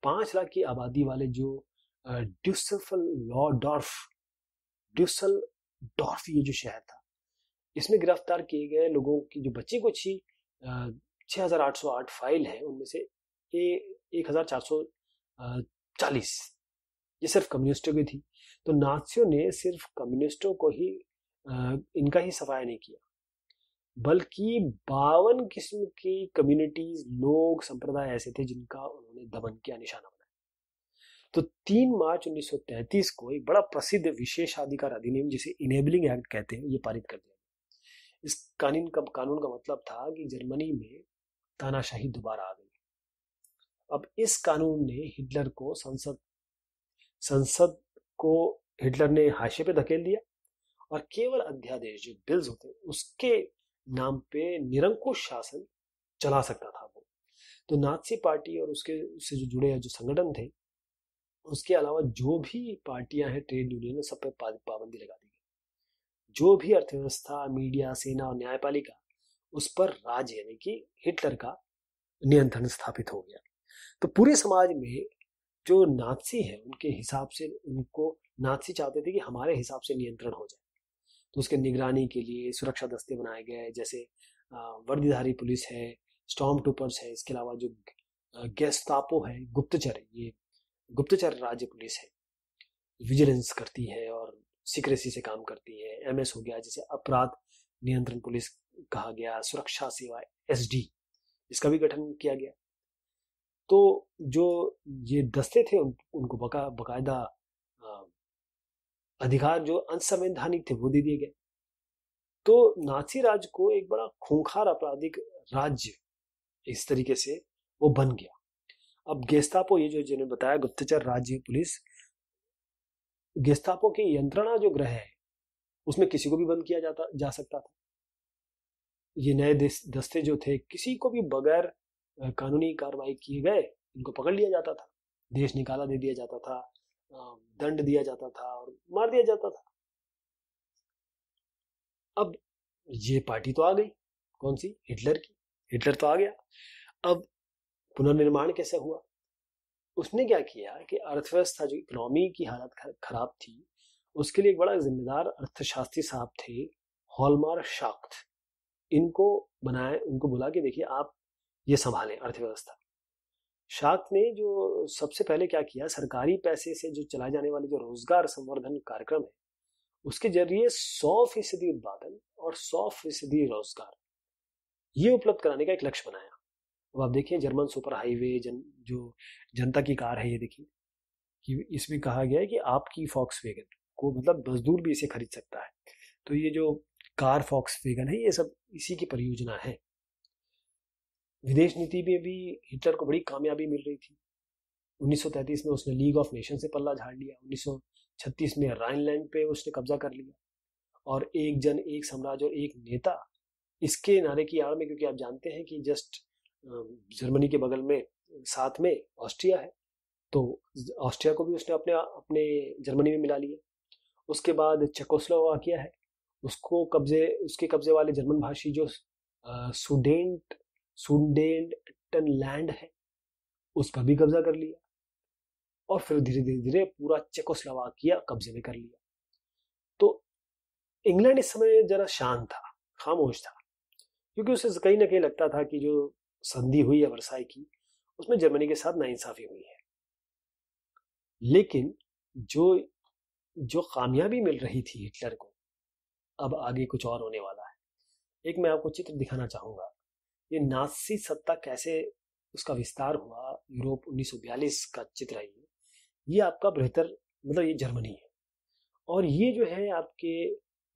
5 लाख की आबादी वाले जो ड्यूसलडॉर्फ ये जो शहर था, इसमें गिरफ्तार किए गए लोगों की जो बची कुछ ही 6,808 फाइल है, उनमें से 1,440 ये सिर्फ कम्युनिस्टों की थी। तो नाजियों ने सिर्फ कम्युनिस्टों को ही इनका ही सफाया नहीं किया, बल्कि 52 किस्म की कम्युनिटीज, लोग, संप्रदाय ऐसे थे जिनका उन्होंने दमन किया, निशाना बनाया। तो 3 मार्च 1933 को एक बड़ा प्रसिद्ध विशेषाधिकार अधिनियम, जिसे इनेबलिंग एक्ट कहते हैं, ये पारित कर दिया। इस कानून का मतलब था कि जर्मनी में तानाशाही दोबारा आ गई। अब इस कानून ने हिटलर को संसद को हिटलर ने हाशिए पे धकेल दिया और केवल अध्यादेश, जो बिल्स होते हैं, उसके नाम पे निरंकुश शासन चला सकता था वो। तो नाजी पार्टी और उससे जो जुड़े जो संगठन थे, उसके अलावा जो भी पार्टियां हैं, ट्रेड यूनियन, सब पे पाबंदी लगा दी गई। जो भी अर्थव्यवस्था, मीडिया, सेना और न्यायपालिका, उस पर राज यानी कि हिटलर का नियंत्रण स्थापित हो गया। तो पूरे समाज में जो नाजी है, उनके हिसाब से, उनको नाजी चाहते थे कि हमारे हिसाब से नियंत्रण हो जाए। तो उसके निगरानी के लिए सुरक्षा दस्ते बनाए गए, जैसे वर्दीधारी पुलिस है, स्टॉर्म ट्रूपर्स है, इसके अलावा जो गेस्तापो है, गुप्तचर है, ये गुप्तचर राज्य पुलिस है, विजिलेंस करती है और सीक्रेसी से काम करती है। एमएस हो गया, जिसे अपराध नियंत्रण पुलिस कहा गया, सुरक्षा सेवा एसडी, इसका भी गठन किया गया। तो जो ये दस्ते थे, उनको बकायदा अधिकार जो अनसंवैधानिक थे वो दे दिए गए। तो नाजी राज को एक बड़ा खूंखार आपराधिक राज्य इस तरीके से वो बन गया। अब गेस्तापो, ये जो जिन्होंने बताया, गुप्तचर राज्य पुलिस, गेस्तापो की यंत्रणा जो ग्रह है, उसमें किसी को भी बंद किया जा सकता था। ये नए दस्ते जो थे, किसी को भी बगैर कानूनी कार्रवाई किए गए इनको पकड़ लिया जाता था, देश निकाला दे दिया जाता था, दंड दिया जाता था और मार दिया जाता था। अब ये पार्टी तो आ गई, कौन सी? हिटलर की। हिटलर तो आ गया। अब पुनर्निर्माण कैसे हुआ? उसने क्या किया कि अर्थव्यवस्था, जो इकोनॉमी की हालत खराब थी, उसके लिए एक बड़ा जिम्मेदार अर्थशास्त्री साहब थे, हॉलमार शाख्त। इनको बनाया, उनको बोला कि देखिए आप ये संभालें अर्थव्यवस्था। शाख्त ने जो सबसे पहले क्या किया, सरकारी पैसे से जो चलाए जाने वाले जो रोजगार संवर्धन कार्यक्रम है, उसके जरिए 100% उत्पादन और 100% रोजगार ये उपलब्ध कराने का एक लक्ष्य बनाया। अब आप देखिए, जर्मन सुपर हाईवे, जो जनता की कार है, ये देखिए कि इसमें कहा गया है कि आपकी फॉक्सवैगन को, मतलब मजदूर भी इसे खरीद सकता है। तो ये जो कार फॉक्सवैगन है, ये सब इसी की परियोजना है। विदेश नीति में भी हिटलर को बड़ी कामयाबी मिल रही थी। 1933 में उसने लीग ऑफ नेशन से पल्ला झाड़ लिया। 1936 में राइनलैंड पे उसने कब्जा कर लिया। और एक जन, एक साम्राज्य और एक नेता, इसके नारे की आड़ में, क्योंकि आप जानते हैं कि जस्ट जर्मनी के बगल में साथ में ऑस्ट्रिया है, तो ऑस्ट्रिया को भी उसने अपने अपने जर्मनी में मिला लिया। उसके बाद चेकोस्लोवाकिया है, उसके कब्जे वाले जर्मन भाषी जो सुडेटनलैंड है, उस पर भी कब्जा कर लिया। और फिर धीरे धीरे धीरे पूरा चेकोस्लोवाकिया कब्जे में कर लिया। तो इंग्लैंड इस समय जरा शांत था, खामोश था, क्योंकि उसे कहीं ना कहीं लगता था कि जो संधि हुई है वर्साई की, उसमें जर्मनी के साथ नाइंसाफी हुई है। लेकिन जो जो कामयाबी मिल रही थी हिटलर को, अब आगे कुछ और होने वाला है। एक मैं आपको चित्र दिखाना चाहूंगा, ये नाजी सत्ता कैसे उसका विस्तार हुआ, यूरोप 1942 का चित्र है ये आपका बेहतर, मतलब ये जर्मनी है। और ये जो है आपके,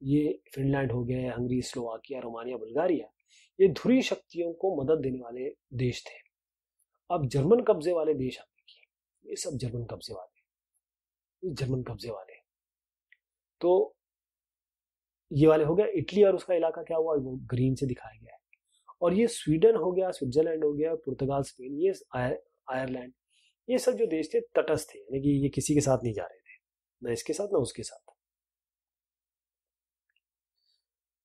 ये फिनलैंड हो गए, हंगरी, स्लोवाकिया, रोमानिया, बुल्गारिया, ये ध्रुवीय शक्तियों को मदद देने वाले देश थे। अब जर्मन कब्जे वाले देश आप देखिए, ये सब जर्मन कब्जे वाले। तो ये वाले हो गया इटली, और उसका इलाका क्या हुआ, वो ग्रीन से दिखाया गया है। और ये स्वीडन हो गया, स्विट्जरलैंड हो गया, पुर्तगाल, स्पेन, ये आयरलैंड, ये सब जो देश थे तटस्थ थे, यानी कि ये किसी के साथ नहीं जा रहे थे, ना इसके साथ ना उसके साथ।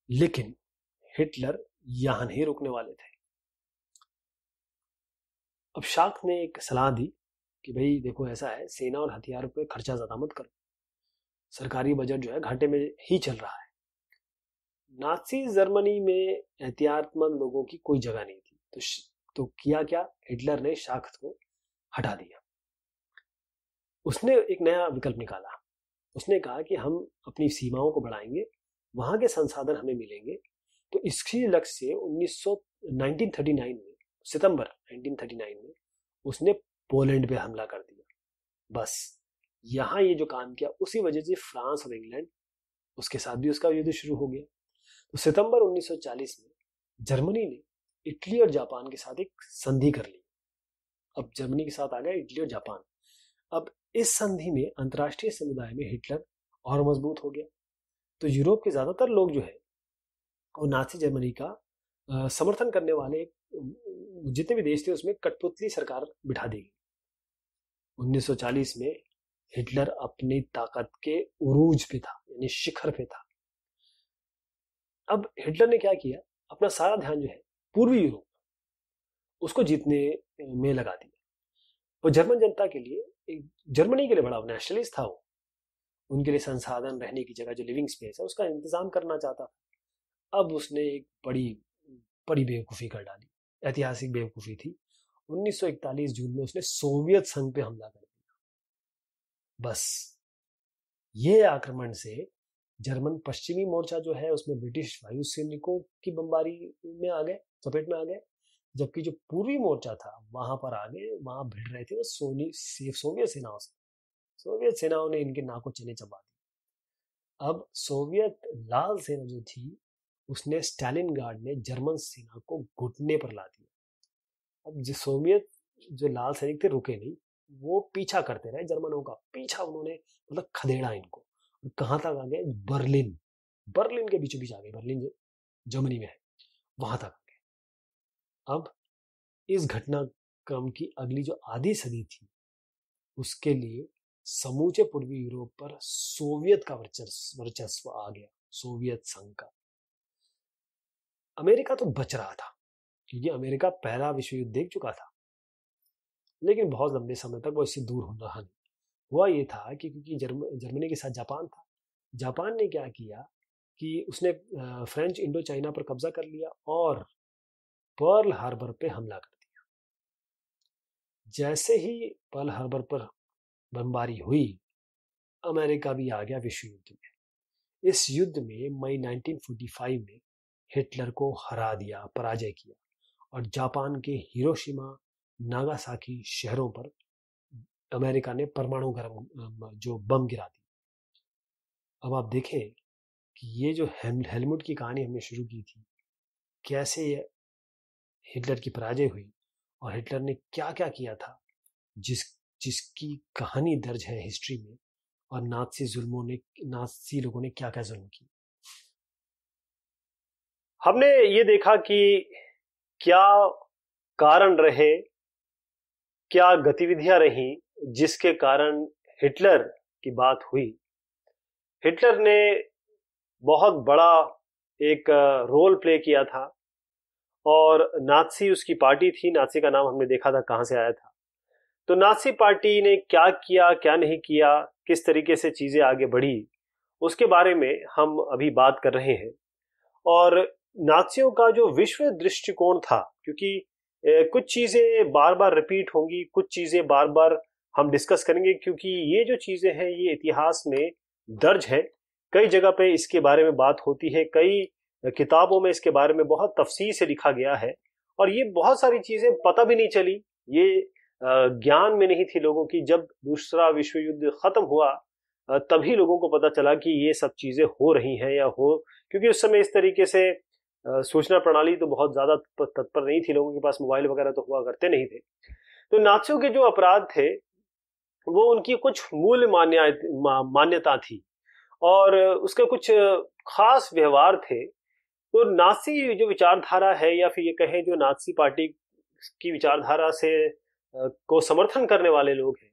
लेकिन हिटलर यहां नहीं रुकने वाले थे। अब शाख्त ने एक सलाह दी कि भाई देखो, ऐसा है, सेना और हथियारों पर खर्चा ज्यादा मत करो, सरकारी बजट जो है घाटे में ही चल रहा है। नाजी जर्मनी में एहतियातमंद लोगों की कोई जगह नहीं थी। तो किया क्या, हिटलर ने शाख्त को हटा दिया। उसने एक नया विकल्प निकाला। उसने कहा कि हम अपनी सीमाओं को बढ़ाएंगे, वहां के संसाधन हमें मिलेंगे, तो इसकी लक्ष्य से 1939 में, सितंबर 1939 में उसने पोलैंड पे हमला कर दिया। बस यहां ये जो काम किया, उसी वजह से फ्रांस और इंग्लैंड, उसके साथ भी उसका युद्ध शुरू हो गया। तो सितंबर 1940 में जर्मनी ने इटली और जापान के साथ एक संधि कर ली। अब जर्मनी के साथ आ गया इटली और जापान। अब इस संधि में अंतर्राष्ट्रीय समुदाय में हिटलर और मजबूत हो गया। तो यूरोप के ज्यादातर लोग जो है वो नाजी जर्मनी का समर्थन करने वाले जितने भी देश थे उसमें कठपुतली सरकार बिठा दी गई। 1940 में हिटलर अपनी ताकत के उरूज पे था, यानी शिखर पे था। अब हिटलर ने क्या किया, अपना सारा ध्यान जो है पूर्वी यूरोप उसको जीतने में लगा दिया। वो जर्मन जनता के लिए, एक जर्मनी के लिए बड़ा नेशनलिस्ट था। वो उनके लिए संसाधन, रहने की जगह, जो लिविंग स्पेस है उसका इंतजाम करना चाहता था। अब उसने एक बड़ी बड़ी बेवकूफ़ी कर डाली, ऐतिहासिक बेवकूफ़ी थी। 1941 जून में उसने सोवियत संघ पे हमला कर दिया। बस ये आक्रमण से जर्मन पश्चिमी मोर्चा जो है उसमें ब्रिटिश वायु सैनिकों की बमबारी में आ गए, चपेट में आ गए, जबकि जो पूर्वी मोर्चा था वहां पर आ गए, वहां भिड़ रहे थे वो सोवियत सेनाओं से। सोवियत सेनाओं ने इनके नाकों चने चबा दिए। अब सोवियत लाल सेना जो थी उसने, स्टालिनग्राड ने जर्मन सेना को घुटने पर ला दिया। अब जो सोवियत जो लाल सैनिक थे रुके नहीं, वो पीछा करते रहे जर्मनों का। पीछा उन्होंने मतलब खदेड़ा इनको। कहां तक आ गए, बर्लिन, बर्लिन के बीचों बीच आ गए। बर्लिन जो जर्मनी में है वहां तक आ गए। अब इस घटनाक्रम की अगली जो आधी सदी थी उसके लिए समूचे पूर्वी यूरोप पर सोवियत का वर्चस्व आ गया, सोवियत संघ का। अमेरिका तो बच रहा था क्योंकि अमेरिका पहला विश्व युद्ध देख चुका था, लेकिन बहुत लंबे समय तक वो इससे दूर हो रहा नहीं। हुआ ये था कि क्योंकि जर्मनी के साथ जापान था, जापान ने क्या किया कि उसने फ्रेंच इंडो चाइना पर कब्जा कर लिया और पर्ल हार्बर पे हमला कर दिया। जैसे ही पर्ल हार्बर पर बमबारी हुई, अमेरिका भी आ गया विश्व युद्ध में। इस युद्ध में मई 1945 में हिटलर को हरा दिया, पराजय किया, और जापान के हिरोशिमा, नागासाकी शहरों पर अमेरिका ने परमाणु जो बम गिरा दी। अब आप देखें कि ये जो हेलमुट की कहानी हमने शुरू की थी, कैसे हिटलर की पराजय हुई और हिटलर ने क्या क्या किया था, जिसकी कहानी दर्ज है हिस्ट्री में, और नाज़ी लोगों ने क्या क्या जुल्म की। हमने ये देखा कि क्या कारण रहे, क्या गतिविधियां रही जिसके कारण हिटलर की बात हुई। हिटलर ने बहुत बड़ा एक रोल प्ले किया था, और नाज़ी उसकी पार्टी थी। नाज़ी का नाम हमने देखा था कहां से आया था। तो नाज़ी पार्टी ने क्या किया, क्या नहीं किया, किस तरीके से चीजें आगे बढ़ी, उसके बारे में हम अभी बात कर रहे हैं। और नाज़ियों का जो विश्व दृष्टिकोण था, क्योंकि कुछ चीजें बार बार रिपीट होंगी, कुछ चीजें बार बार हम डिस्कस करेंगे, क्योंकि ये जो चीजें हैं ये इतिहास में दर्ज है। कई जगह पे इसके बारे में बात होती है, कई किताबों में इसके बारे में बहुत तफसील से लिखा गया है, और ये बहुत सारी चीजें पता भी नहीं चली, ये ज्ञान में नहीं थी लोगों की। जब दूसरा विश्व युद्ध खत्म हुआ तभी लोगों को पता चला कि ये सब चीजें हो रही हैं या हो, क्योंकि उस समय इस तरीके से सूचना प्रणाली तो बहुत ज्यादा तत्पर नहीं थी, लोगों के पास मोबाइल वगैरह तो हुआ करते नहीं थे। तो नाज़ियों के जो अपराध थे वो उनकी कुछ मूल मान्यता थी, और उसके कुछ खास व्यवहार थे। तो नाज़ी जो विचारधारा है, या फिर ये कहें जो नाज़ी पार्टी की विचारधारा से को समर्थन करने वाले लोग हैं,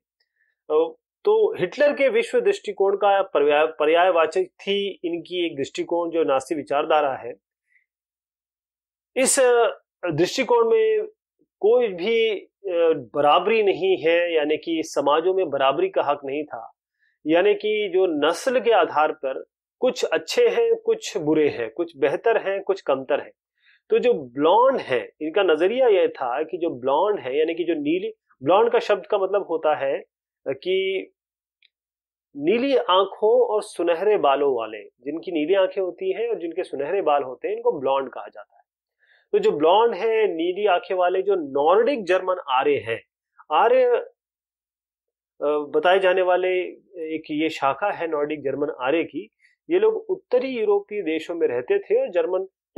तो हिटलर के विश्व दृष्टिकोण का पर्यायवाचक थी इनकी एक दृष्टिकोण जो नाज़ी विचारधारा है। इस दृष्टिकोण में कोई भी बराबरी नहीं है, यानी कि समाजों में बराबरी का हक नहीं था, यानी कि जो नस्ल के आधार पर कुछ अच्छे हैं, कुछ बुरे हैं, कुछ बेहतर हैं, कुछ कमतर हैं। तो जो ब्लॉन्ड है, इनका नजरिया यह था कि जो ब्लॉन्ड है, यानी कि जो नीली, ब्लॉन्ड का शब्द का मतलब होता है कि नीली आंखों और सुनहरे बालों वाले, जिनकी नीली आंखें होती हैं और जिनके सुनहरे बाल होते हैं, इनको ब्लॉन्ड कहा जाता है। तो जो ब्लॉन्ड है, नीली आंखें वाले जो नॉर्डिक जर्मन आर्य हैं, आर्य बताए जाने वाले एक ये शाखा है नॉर्डिक जर्मन आर्य की। ये लोग उत्तरी यूरोपीय देशों में रहते थे और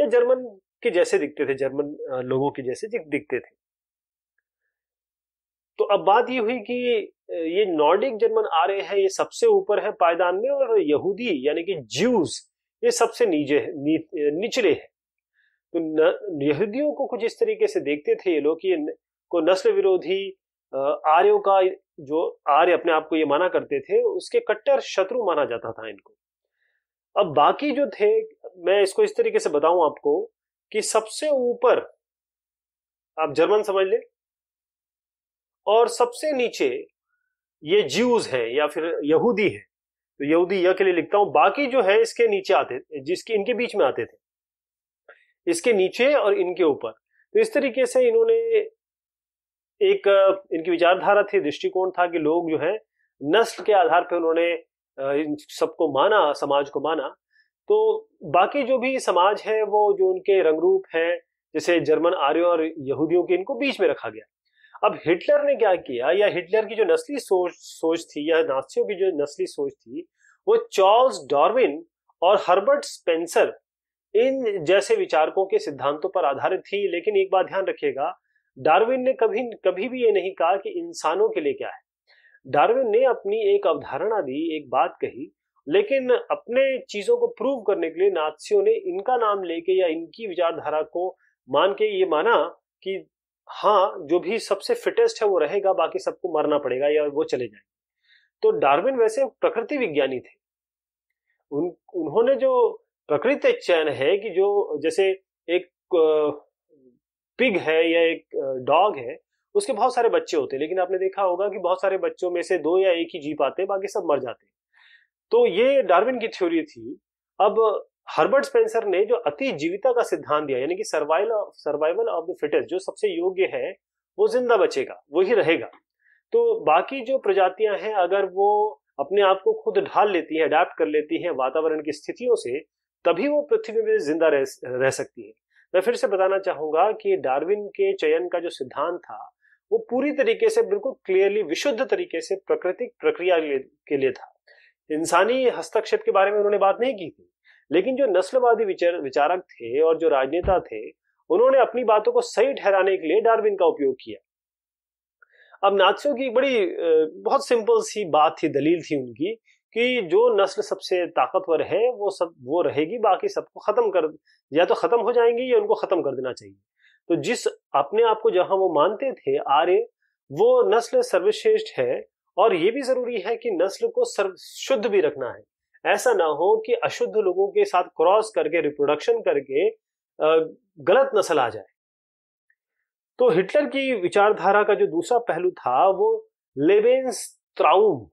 जर्मन के जैसे दिखते थे, जर्मन लोगों के जैसे दिखते थे। तो अब बात ये हुई कि ये नॉर्डिक जर्मन आर्य है, ये सबसे ऊपर है पायदान में, और यहूदी यानी कि ज्यूज ये सबसे निचले है। तो यहूदियों को कुछ इस तरीके से देखते थे ये लोग कि को नस्ल विरोधी आर्यों का, जो आर्य अपने आप को ये माना करते थे, उसके कट्टर शत्रु माना जाता था इनको। अब बाकी जो थे, मैं इसको इस तरीके से बताऊं आपको कि सबसे ऊपर आप जर्मन समझ ले, और सबसे नीचे ये ज्यूज हैं या फिर यहूदी है। तो यहूदी यह के लिए लिखता हूं, बाकी जो है इसके नीचे आते, जिसके इनके बीच में आते थे, इसके नीचे और इनके ऊपर। तो इस तरीके से इन्होंने एक इनकी विचारधारा थी, दृष्टिकोण था कि लोग जो है नस्ल के आधार पर उन्होंने इन सबको माना, समाज को माना। तो बाकी जो भी समाज है वो जो उनके रंगरूप हैं, जैसे जर्मन आर्यों और यहूदियों के, इनको बीच में रखा गया। अब हिटलर ने क्या किया, या हिटलर की जो नस्ली सोच थी, या नाज़ियों की जो नस्ली सोच थी, वो चार्ल्स डार्विन और हर्बर्ट स्पेंसर इन जैसे विचारकों के सिद्धांतों पर आधारित थी। लेकिन एक बात ध्यान रखिएगा, डार्विन ने कभी भी ये नहीं कहा कि इंसानों के लिए क्या है। डार्विन ने अपनी एक अवधारणा दी, एक बात कही, लेकिन अपने चीजों को प्रूव करने के लिए नाज़ियों ने इनका नाम लेके या इनकी विचारधारा को मान के ये माना कि हाँ, जो भी सबसे फिटेस्ट है वो रहेगा, बाकी सबको मरना पड़ेगा या वो चले जाएंगे। तो डार्विन वैसे प्रकृति विज्ञानी थे। उन्होंने जो प्रकृति चयन है कि जो जैसे एक पिग है या एक डॉग है, उसके बहुत सारे बच्चे होते हैं, लेकिन आपने देखा होगा कि बहुत सारे बच्चों में से 2 या 1 ही जी पाते हैं, बाकी सब मर जाते हैं। तो ये डार्विन की थ्योरी थी। अब हर्बर्ट स्पेंसर ने जो अति जीविता का सिद्धांत दिया, यानी कि सर्वाइवल ऑफ द फिटेस्ट, जो सबसे योग्य है वो जिंदा बचेगा, वही रहेगा। तो बाकी जो प्रजातियां हैं, अगर वो अपने आप को खुद ढाल लेती हैं, अडेप्ट कर लेती हैं वातावरण की स्थितियों से, तभी वो पृथ्वी में जिंदा रह सकती है। मैं फिर से बताना चाहूंगा कि डार्विन के चयन का जो सिद्धांत था वो पूरी तरीके से, बिल्कुल क्लियरली, विशुद्ध तरीके से प्राकृतिक प्रक्रिया के लिए था। इंसानी हस्तक्षेप के बारे में उन्होंने बात नहीं की थी। लेकिन जो नस्लवादी विचारक थे और जो राजनेता थे, उन्होंने अपनी बातों को सही ठहराने के लिए डार्विन का उपयोग किया। अब नाज़ियों की बड़ी बहुत सिंपल सी बात थी, दलील थी उनकी, कि जो नस्ल सबसे ताकतवर है वो रहेगी, बाकी सबको या तो खत्म हो जाएंगी या उनको खत्म कर देना चाहिए। तो जिस अपने आप को जहां वो मानते थे आर्य, वो नस्ल सर्वश्रेष्ठ है। और ये भी जरूरी है कि नस्ल को शुद्ध भी रखना है। ऐसा ना हो कि अशुद्ध लोगों के साथ क्रॉस करके, रिप्रोडक्शन करके गलत नस्ल आ जाए। तो हिटलर की विचारधारा का जो दूसरा पहलू था वो लेबेन्सट्राउम,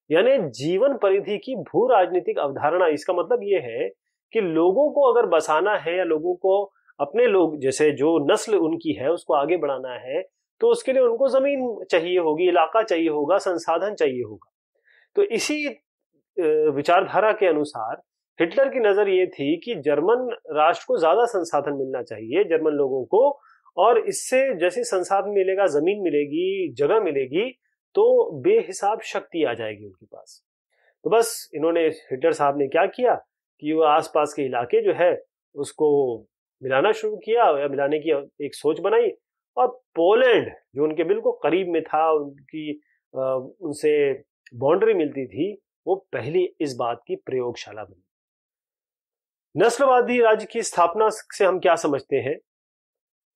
यानी जीवन परिधि की भू राजनीतिक अवधारणा। इसका मतलब ये है कि लोगों को अगर बसाना है या लोगों को अपने लोग जैसे जो नस्ल उनकी है उसको आगे बढ़ाना है, तो उसके लिए उनको जमीन चाहिए होगी, इलाका चाहिए होगा, संसाधन चाहिए होगा। तो इसी विचारधारा के अनुसार हिटलर की नजर ये थी कि जर्मन राष्ट्र को ज्यादा संसाधन मिलना चाहिए, जर्मन लोगों को, और इससे जैसे संसाधन मिलेगा, जमीन मिलेगी, जगह मिलेगी, तो बेहिसाब शक्ति आ जाएगी उनके पास। तो बस इन्होंने, हिटलर साहब ने क्या किया कि वो आसपास के इलाके जो है उसको मिलाना शुरू किया, या मिलाने की एक सोच बनाई। और पोलैंड जो उनके बिल्कुल करीब में था, उनसे बाउंड्री मिलती थी, वो पहली इस बात की प्रयोगशाला बनी। नस्लवादी राज्य की स्थापना से हम क्या समझते हैं,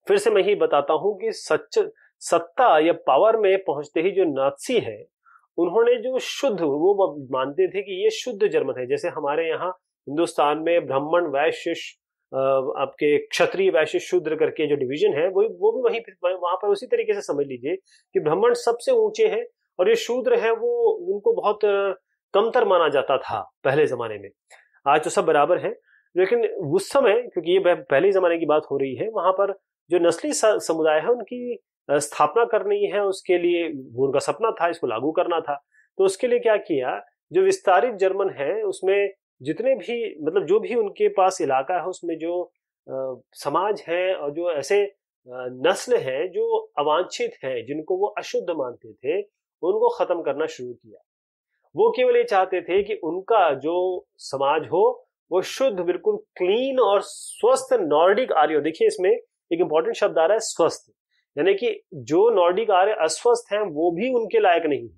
फिर से मैं ही बताता हूं कि सत्ता या पावर में पहुंचते ही जो नाज़ी है, उन्होंने जो शुद्ध, वो मानते थे कि ये शुद्ध जर्मन है। जैसे हमारे यहाँ हिंदुस्तान में ब्राह्मण, वैश्य, आपके क्षत्रिय, वैश्य, शूद्र करके जो डिवीजन है, वो भी वहां पर उसी तरीके से समझ लीजिए कि ब्राह्मण सबसे ऊंचे हैं और ये शूद्र है वो उनको बहुत कमतर माना जाता था पहले जमाने में। आज तो सब बराबर है, लेकिन उस समय, क्योंकि ये पहले जमाने की बात हो रही है, वहां पर जो नस्ली समुदाय है उनकी स्थापना करनी है, उसके लिए वो उनका सपना था, इसको लागू करना था। तो उसके लिए क्या किया जो विस्तारित जर्मन है उसमें जितने भी मतलब जो भी उनके पास इलाका है उसमें जो समाज है और जो ऐसे नस्ल है जो अवांछित है, जिनको वो अशुद्ध मानते थे, उनको खत्म करना शुरू किया। वो केवल ये चाहते थे कि उनका जो समाज हो वो शुद्ध, बिल्कुल क्लीन और स्वस्थ नॉर्डिक आर्य हो। देखिए इसमें एक इंपॉर्टेंट शब्द आ रहा है स्वस्थ, यानी कि जो नॉर्डिक आर्य अस्वस्थ हैं वो भी उनके लायक नहीं,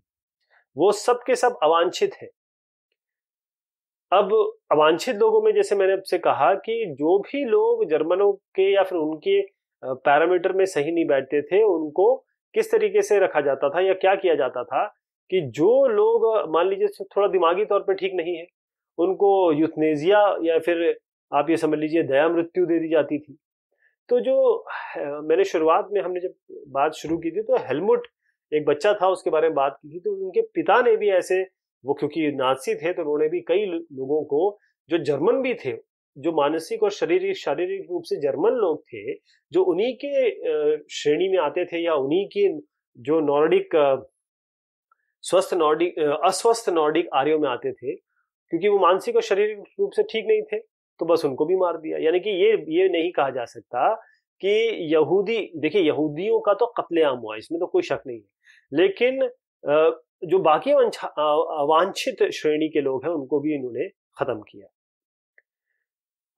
वो सब के सब अवांछित है। अब अवांछित लोगों में जैसे मैंने आपसे कहा कि जो भी लोग जर्मनों के या फिर उनके पैरामीटर में सही नहीं बैठते थे, उनको किस तरीके से रखा जाता था या क्या किया जाता था कि जो लोग मान लीजिए थोड़ा दिमागी तौर पे ठीक नहीं है, उनको यूथनेजिया या फिर आप ये समझ लीजिए दया मृत्यु दे दी जाती थी। तो जो मैंने शुरुआत में हमने जब बात शुरू की थी तो हेलमुट एक बच्चा था, उसके बारे में बात की थी, तो उनके पिता ने भी ऐसे, वो क्योंकि नाजी थे तो उन्होंने भी कई लोगों को जो जर्मन भी थे, जो मानसिक और शारीरिक रूप से जर्मन लोग थे, जो उन्हीं के श्रेणी में आते थे या उन्हीं के जो नॉर्डिक स्वस्थ नॉर्डिक अस्वस्थ नॉर्डिक आर्यों में आते थे, क्योंकि वो मानसिक और शारीरिक रूप से ठीक नहीं थे, तो बस उनको भी मार दिया। यानी कि ये नहीं कहा जा सकता कि यहूदी, देखिए यहूदियों का तो कत्लेआम हुआ, इसमें तो कोई शक नहीं है, लेकिन जो बाकी अवांछित श्रेणी के लोग हैं उनको भी इन्होंने खत्म किया।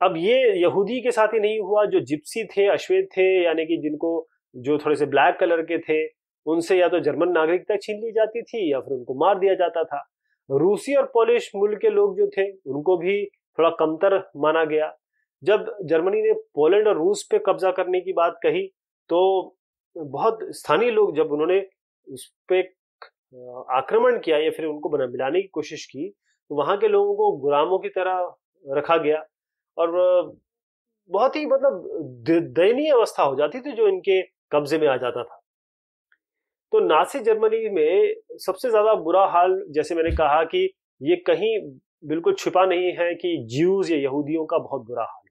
अब ये यहूदी के साथ ही नहीं हुआ, जो जिप्सी थे, अश्वेत थे, यानी कि जिनको जो थोड़े से ब्लैक कलर के थे, उनसे या तो जर्मन नागरिकता छीन ली जाती थी या फिर उनको मार दिया जाता था। रूसी और पोलिश मूल के लोग जो थे उनको भी थोड़ा कमतर माना गया। जब जर्मनी ने पोलैंड और रूस पे कब्जा करने की बात कही तो बहुत स्थानीय लोग, जब उन्होंने उस पे आक्रमण किया या फिर उनको मिलाने की कोशिश की, तो वहां के लोगों को गुलामों की तरह रखा गया और बहुत ही मतलब दयनीय अवस्था हो जाती थी जो इनके कब्जे में आ जाता था। तो नाजी जर्मनी में सबसे ज्यादा बुरा हाल, जैसे मैंने कहा कि ये कहीं बिल्कुल छिपा नहीं है कि ज्यूज या यहूदियों का बहुत बुरा हाल है,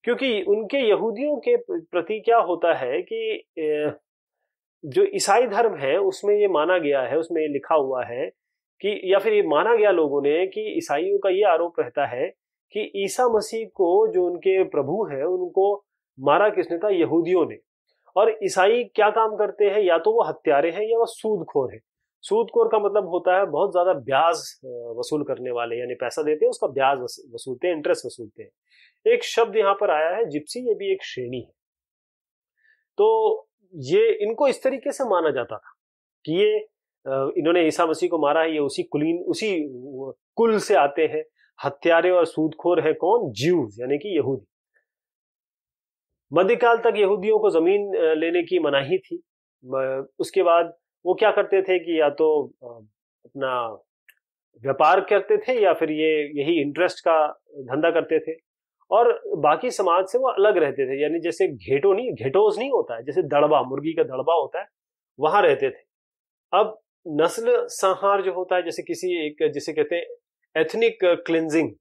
क्योंकि उनके यहूदियों के प्रति क्या होता है कि जो ईसाई धर्म है उसमें ये माना गया है, उसमें ये लिखा हुआ है कि, या फिर ये माना गया लोगों ने कि ईसाइयों का ये आरोप रहता है कि ईसा मसीह को, जो उनके प्रभु हैं, उनको मारा किसने था? यहूदियों ने। और ईसाई क्या काम करते हैं? या तो वो हत्यारे हैं या वो सूदखोर है। सूदखोर का मतलब होता है बहुत ज्यादा ब्याज वसूल करने वाले, यानी पैसा देते हैं उसका ब्याज वसूलते हैं, इंटरेस्ट वसूलते हैं। एक शब्द यहाँ पर आया है जिप्सी, ये भी एक श्रेणी है। तो ये इनको इस तरीके से माना जाता था कि ये इन्होंने ईसा मसीह को मारा है, ये उसी कुल से आते हैं। हत्यारे और सूदखोर है कौन? ज्यूज, यानी कि यहूदी। मध्यकाल तक यहूदियों को जमीन लेने की मनाही थी। उसके बाद वो क्या करते थे कि या तो अपना व्यापार करते थे या फिर ये यही इंटरेस्ट का धंधा करते थे, और बाकी समाज से वो अलग रहते थे। यानी जैसे घेटोज नहीं होता है, जैसे दड़बा, मुर्गी का दड़बा होता है, वहां रहते थे। अब नस्ल संहार जो होता है, जैसे किसी एक, जिसे कहते हैं एथनिक क्लिंजिंग,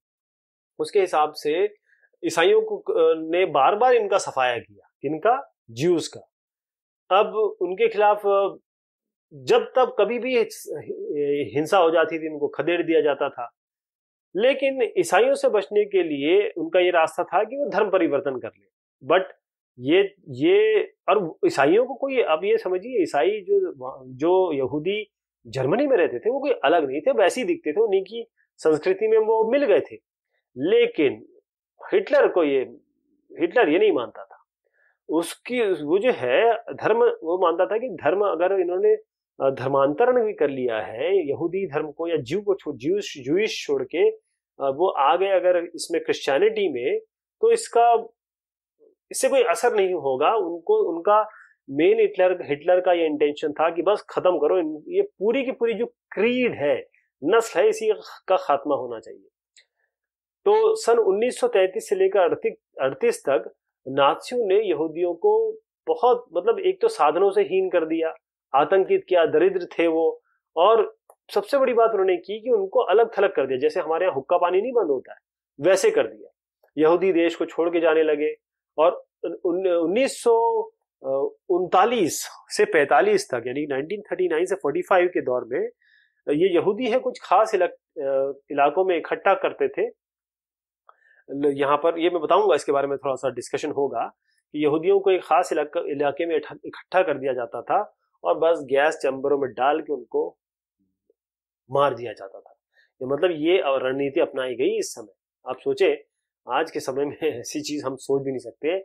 उसके हिसाब से ईसाइयों को ने बार बार इनका सफाया किया। किनका? ज्यूज का। अब उनके खिलाफ जब तब कभी भी हिंसा हो जाती थी, उनको खदेड़ दिया जाता था। लेकिन ईसाइयों से बचने के लिए उनका ये रास्ता था कि वो धर्म परिवर्तन कर ले। बट ये और ईसाइयों को कोई, अब ये समझिए, ईसाई जो यहूदी जर्मनी में रहते थे वो कोई अलग नहीं थे, वैसे ही दिखते थे, उन्हीं की संस्कृति में वो मिल गए थे। लेकिन हिटलर ये नहीं मानता था। उसकी वो जो है धर्म, वो मानता था कि धर्म अगर इन्होंने धर्मांतरण भी कर लिया है, यहूदी धर्म को या जूइश छोड़ के वो आ गए अगर इसमें क्रिश्चियनिटी में, तो इससे कोई असर नहीं होगा उनको। उनका मेन हिटलर का ये इंटेंशन था कि बस खत्म करो, ये पूरी की पूरी जो क्रीड है, नस्ल है, इसी का खात्मा होना चाहिए। तो सन 1933 से लेकर 38 तक नाजियों ने यहूदियों को बहुत, मतलब एक तो साधनों से हीन कर दिया, आतंकित किया, दरिद्र थे वो, और सबसे बड़ी बात उन्होंने की कि उनको अलग थलग कर दिया। जैसे हमारे यहाँ हुक्का पानी नहीं बंद होता है, वैसे कर दिया। यहूदी देश को छोड़ के जाने लगे, और 1939 से 45 तक, यानी 1939 से 45 के दौर में ये यहूदी है कुछ खास इलाकों में इकट्ठा करते थे। यहाँ पर ये मैं बताऊंगा, इसके बारे में थोड़ा सा डिस्कशन होगा कि यहूदियों को एक खास इलाके में इकट्ठा कर दिया जाता था और बस गैस चैम्बरों में डाल के उनको मार दिया जाता था। मतलब ये रणनीति अपनाई गई इस समय। आप सोचे आज के समय में ऐसी चीज हम सोच भी नहीं सकते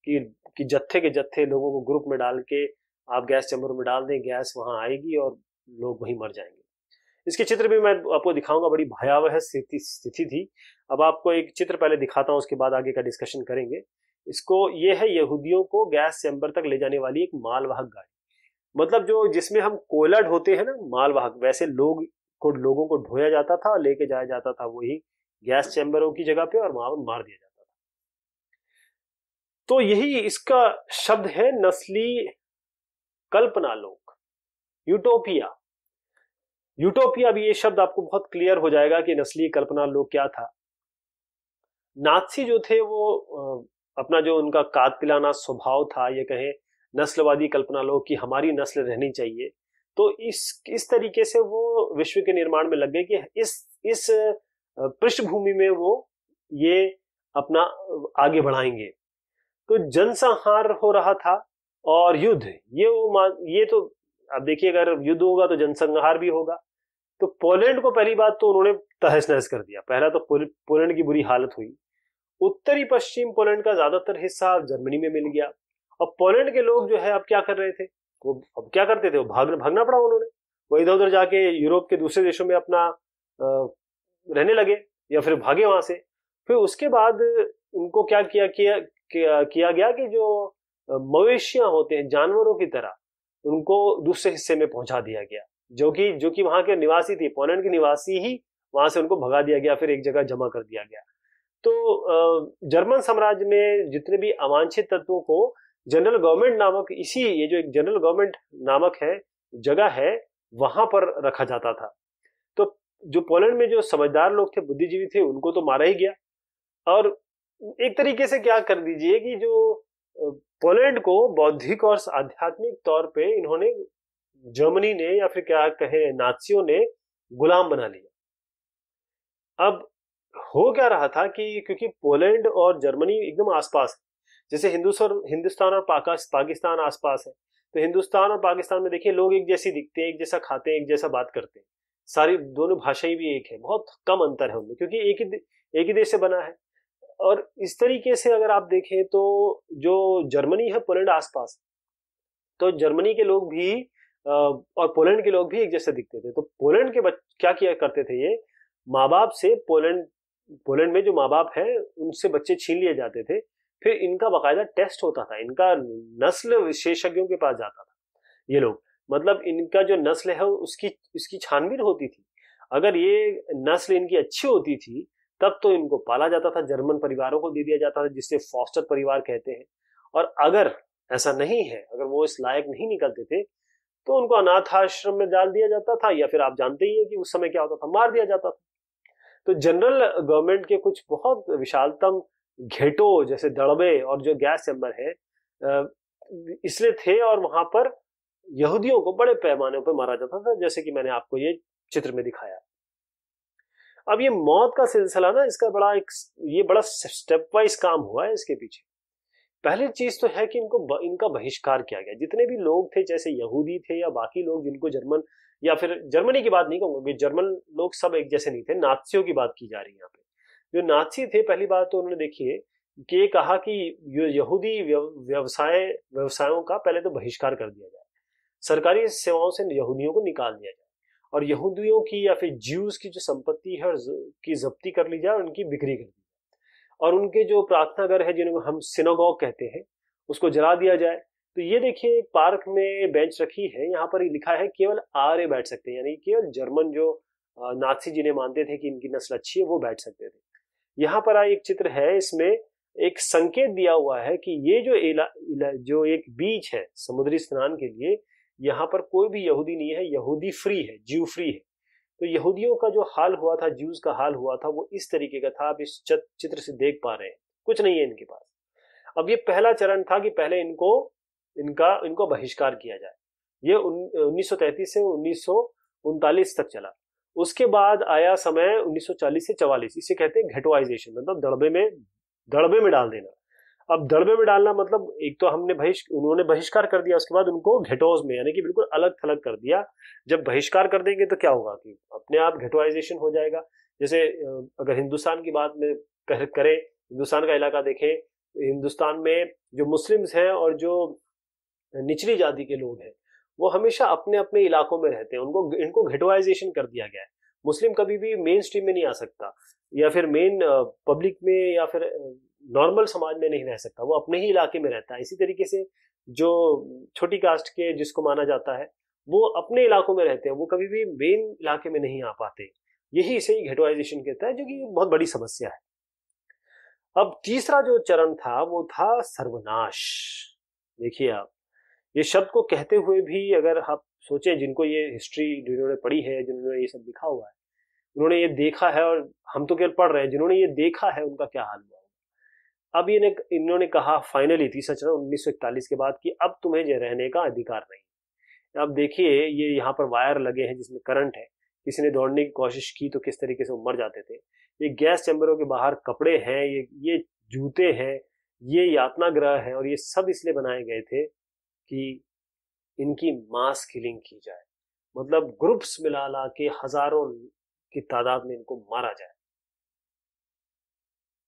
कि जत्थे के जत्थे लोगों को ग्रुप में डाल के आप गैस चैम्बर में डाल दें, गैस वहां आएगी और लोग वहीं मर जाएंगे। इसके चित्र भी मैं आपको दिखाऊंगा, बड़ी भयावह स्थिति थी। अब आपको एक चित्र पहले दिखाता हूं, उसके बाद आगे का डिस्कशन करेंगे। ये है यहूदियों को गैस चैम्बर तक ले जाने वाली एक मालवाहक गाड़ी। मतलब जो जिसमें हम कोयला ढोते हैं ना, मालवाहक, वैसे लोगों को ढोया जाता था और लेके जाया जाता था वही गैस चैम्बरों की जगह पे और वहां मार दिया जाता था। तो यही इसका शब्द है, नस्ली कल्पना लोक, यूटोपिया। यूटोपिया भी ये शब्द आपको बहुत क्लियर हो जाएगा कि नस्ली कल्पना लोक क्या था। नाथसी जो थे वो अपना जो उनका कातिलाना स्वभाव था, ये कहें नस्लवादी कल्पना लोक कि हमारी नस्ल रहनी चाहिए, तो इस तरीके से वो विश्व के निर्माण में लग गए कि इस पृष्ठभूमि में वो ये अपना आगे बढ़ाएंगे। तो जनसंहार हो रहा था और युद्ध, ये तो अब देखिए, अगर युद्ध होगा तो जनसंहार भी होगा। तो पोलैंड को पहली बात तो उन्होंने तहस नहस कर दिया। पहला तो पोलैंड की बुरी हालत हुई। उत्तरी पश्चिम पोलैंड का ज्यादातर हिस्सा जर्मनी में मिल गया। अब पोलैंड के लोग जो है अब क्या कर रहे थे, वो अब क्या करते थे, वो भागना पड़ा उन्होंने। वो इधर उधर जाके यूरोप के दूसरे देशों में अपना रहने लगे या फिर भागे वहां से। फिर उसके बाद उनको क्या किया गया कि जो मवेशियां होते हैं जानवरों की तरह, उनको दूसरे हिस्से में पहुंचा दिया गया, जो कि वहां के निवासी थे, पोलैंड के निवासी ही, वहां से उनको भगा दिया गया, फिर एक जगह जमा कर दिया गया। तो जर्मन साम्राज्य में जितने भी अवांछित तत्वों को जनरल गवर्नमेंट नामक, ये जो एक जनरल गवर्नमेंट नामक है जगह है, वहां पर रखा जाता था। तो जो पोलैंड में जो समझदार लोग थे, बुद्धिजीवी थे, उनको तो मारा ही गया। और एक तरीके से क्या कर दीजिए कि जो पोलैंड को बौद्धिक और आध्यात्मिक तौर पे इन्होंने, जर्मनी ने या फिर क्या कहे नाजियों ने, गुलाम बना लिया। अब हो क्या रहा था कि क्योंकि पोलैंड और जर्मनी एकदम आसपास है, जैसे हिंदुस्तान और पाकिस्तान आसपास है, तो हिंदुस्तान और पाकिस्तान में देखिए लोग एक जैसे दिखते हैं, एक जैसा खाते हैं, एक जैसा बात करते हैं, सारी दोनों भाषाएं भी एक है, बहुत कम अंतर है उनमें, क्योंकि एक ही देश से बना है। और इस तरीके से अगर आप देखें तो जो जर्मनी है, पोलैंड आसपास, तो जर्मनी के लोग भी और पोलैंड के लोग भी एक जैसे दिखते थे। तो पोलैंड के क्या किया करते थे, ये माँ बाप से, पोलैंड में जो माँ बाप है उनसे बच्चे छीन लिए जाते थे। फिर इनका बाकायदा टेस्ट होता था, इनका नस्ल विशेषज्ञों के पास जाता था ये लोग, मतलब इनका जो नस्ल है उसकी छानबीन होती थी। अगर ये नस्ल इनकी अच्छी होती थी तब तो इनको पाला जाता था, जर्मन परिवारों को दे दिया जाता था, जिसे फॉस्टर परिवार कहते हैं। और अगर ऐसा नहीं है, अगर वो इस लायक नहीं निकलते थे, तो उनको अनाथ आश्रम में डाल दिया जाता था, या फिर आप जानते ही हैं कि उस समय क्या होता था, मार दिया जाता था। तो जनरल गवर्नमेंट के कुछ बहुत विशालतम घेटो जैसे दड़बे और जो गैस चैम्बर है इसलिए थे, और वहां पर यहूदियों को बड़े पैमाने पर मारा जाता था, जैसे कि मैंने आपको ये चित्र में दिखाया। अब ये मौत का सिलसिला ना, इसका बड़ा स्टेप वाइज काम हुआ है इसके पीछे। पहली चीज तो है कि इनका बहिष्कार किया गया। जितने भी लोग थे, जैसे यहूदी थे या बाकी लोग जिनको जर्मन, या फिर जर्मनी की बात नहीं कहूंगा, जर्मन लोग सब एक जैसे नहीं थे, नात्सियों की बात की जा रही है यहाँ पे। जो नात्सी थे, पहली बात तो उन्होंने देखिए कि ये कहा कि यहूदी व्यवसायों का पहले तो बहिष्कार कर दिया जाए, सरकारी सेवाओं से यहूदियों को निकाल दिया जाए, और यहूदियों की या फिर ज्यूज की जो संपत्ति है की जब्ती कर ली जाए और उनकी बिक्री कर दी जाए, और उनके जो प्रार्थना घर है जिनको हम सिनेगॉग कहते हैं उसको जला दिया जाए। तो ये देखिए, एक पार्क में बेंच रखी है, यहाँ पर लिखा है केवल आर्य बैठ सकते हैं, यानी केवल जर्मन जो नाथसी जिन्हें मानते थे कि इनकी नस्ल अच्छी है वो बैठ सकते थे। यहाँ पर एक चित्र है, इसमें एक संकेत दिया हुआ है कि ये जो एक बीच है समुद्री स्नान के लिए, यहाँ पर कोई भी यहूदी नहीं है, यहूदी फ्री है, ज्यू फ्री है। तो यहूदियों का जो हाल हुआ था, ज्यूज का हाल हुआ था, वो इस तरीके का था। आप इस चित्र से देख पा रहे हैं, कुछ नहीं है इनके पास। अब ये पहला चरण था कि पहले इनको बहिष्कार किया जाए। ये 1933 से 1939 तक चला। उसके बाद आया समय 1940 से 44, इसे कहते हैं घेटोइजेशन, मतलब दड़बे में डाल देना। अब दड़बे में डालना मतलब एक तो उन्होंने बहिष्कार कर दिया, उसके बाद उनको घेटोज में यानी कि बिल्कुल अलग थलग कर दिया। जब बहिष्कार कर देंगे तो क्या होगा कि अपने आप घेटोइजेशन हो जाएगा। जैसे अगर हिंदुस्तान की बात में करें, हिंदुस्तान का इलाका देखें, हिंदुस्तान में जो मुस्लिम्स हैं और जो निचली जाति के लोग हैं वो हमेशा अपने अपने इलाकों में रहते हैं, इनको घेटोइजेशन कर दिया गया है। मुस्लिम कभी भी मेन स्ट्रीम में नहीं आ सकता, या फिर मेन पब्लिक में, या फिर नॉर्मल समाज में नहीं रह सकता, वो अपने ही इलाके में रहता है। इसी तरीके से जो छोटी कास्ट के जिसको माना जाता है वो अपने इलाकों में रहते हैं, वो कभी भी मेन इलाके में नहीं आ पाते। यही इसे ही घेटोइजेशन कहता है, जो कि बहुत बड़ी समस्या है। अब तीसरा जो चरण था वो था सर्वनाश। देखिए आप, ये शब्द को कहते हुए भी अगर आप सोचें, जिनको ये हिस्ट्री जिन्होंने पढ़ी है, जिन्होंने ये सब लिखा हुआ है, उन्होंने ये देखा है, और हम तो केवल पढ़ रहे हैं, जिन्होंने ये देखा है उनका क्या हाल हुआ। अब इन्होंने कहा फाइनली तीसरा चरण 1941 के बाद कि अब तुम्हें जो रहने का अधिकार नहीं। अब देखिए ये यहाँ पर वायर लगे हैं जिसमें करंट है, किसी ने दौड़ने की कोशिश की तो किस तरीके से वो मर जाते थे। ये गैस चैम्बरों के बाहर कपड़े हैं, ये जूते हैं, ये यातना ग्रह है, और ये सब इसलिए बनाए गए थे कि इनकी मास किलिंग की जाए, मतलब ग्रुप्स मिला ला के हजारों की तादाद में इनको मारा जाए।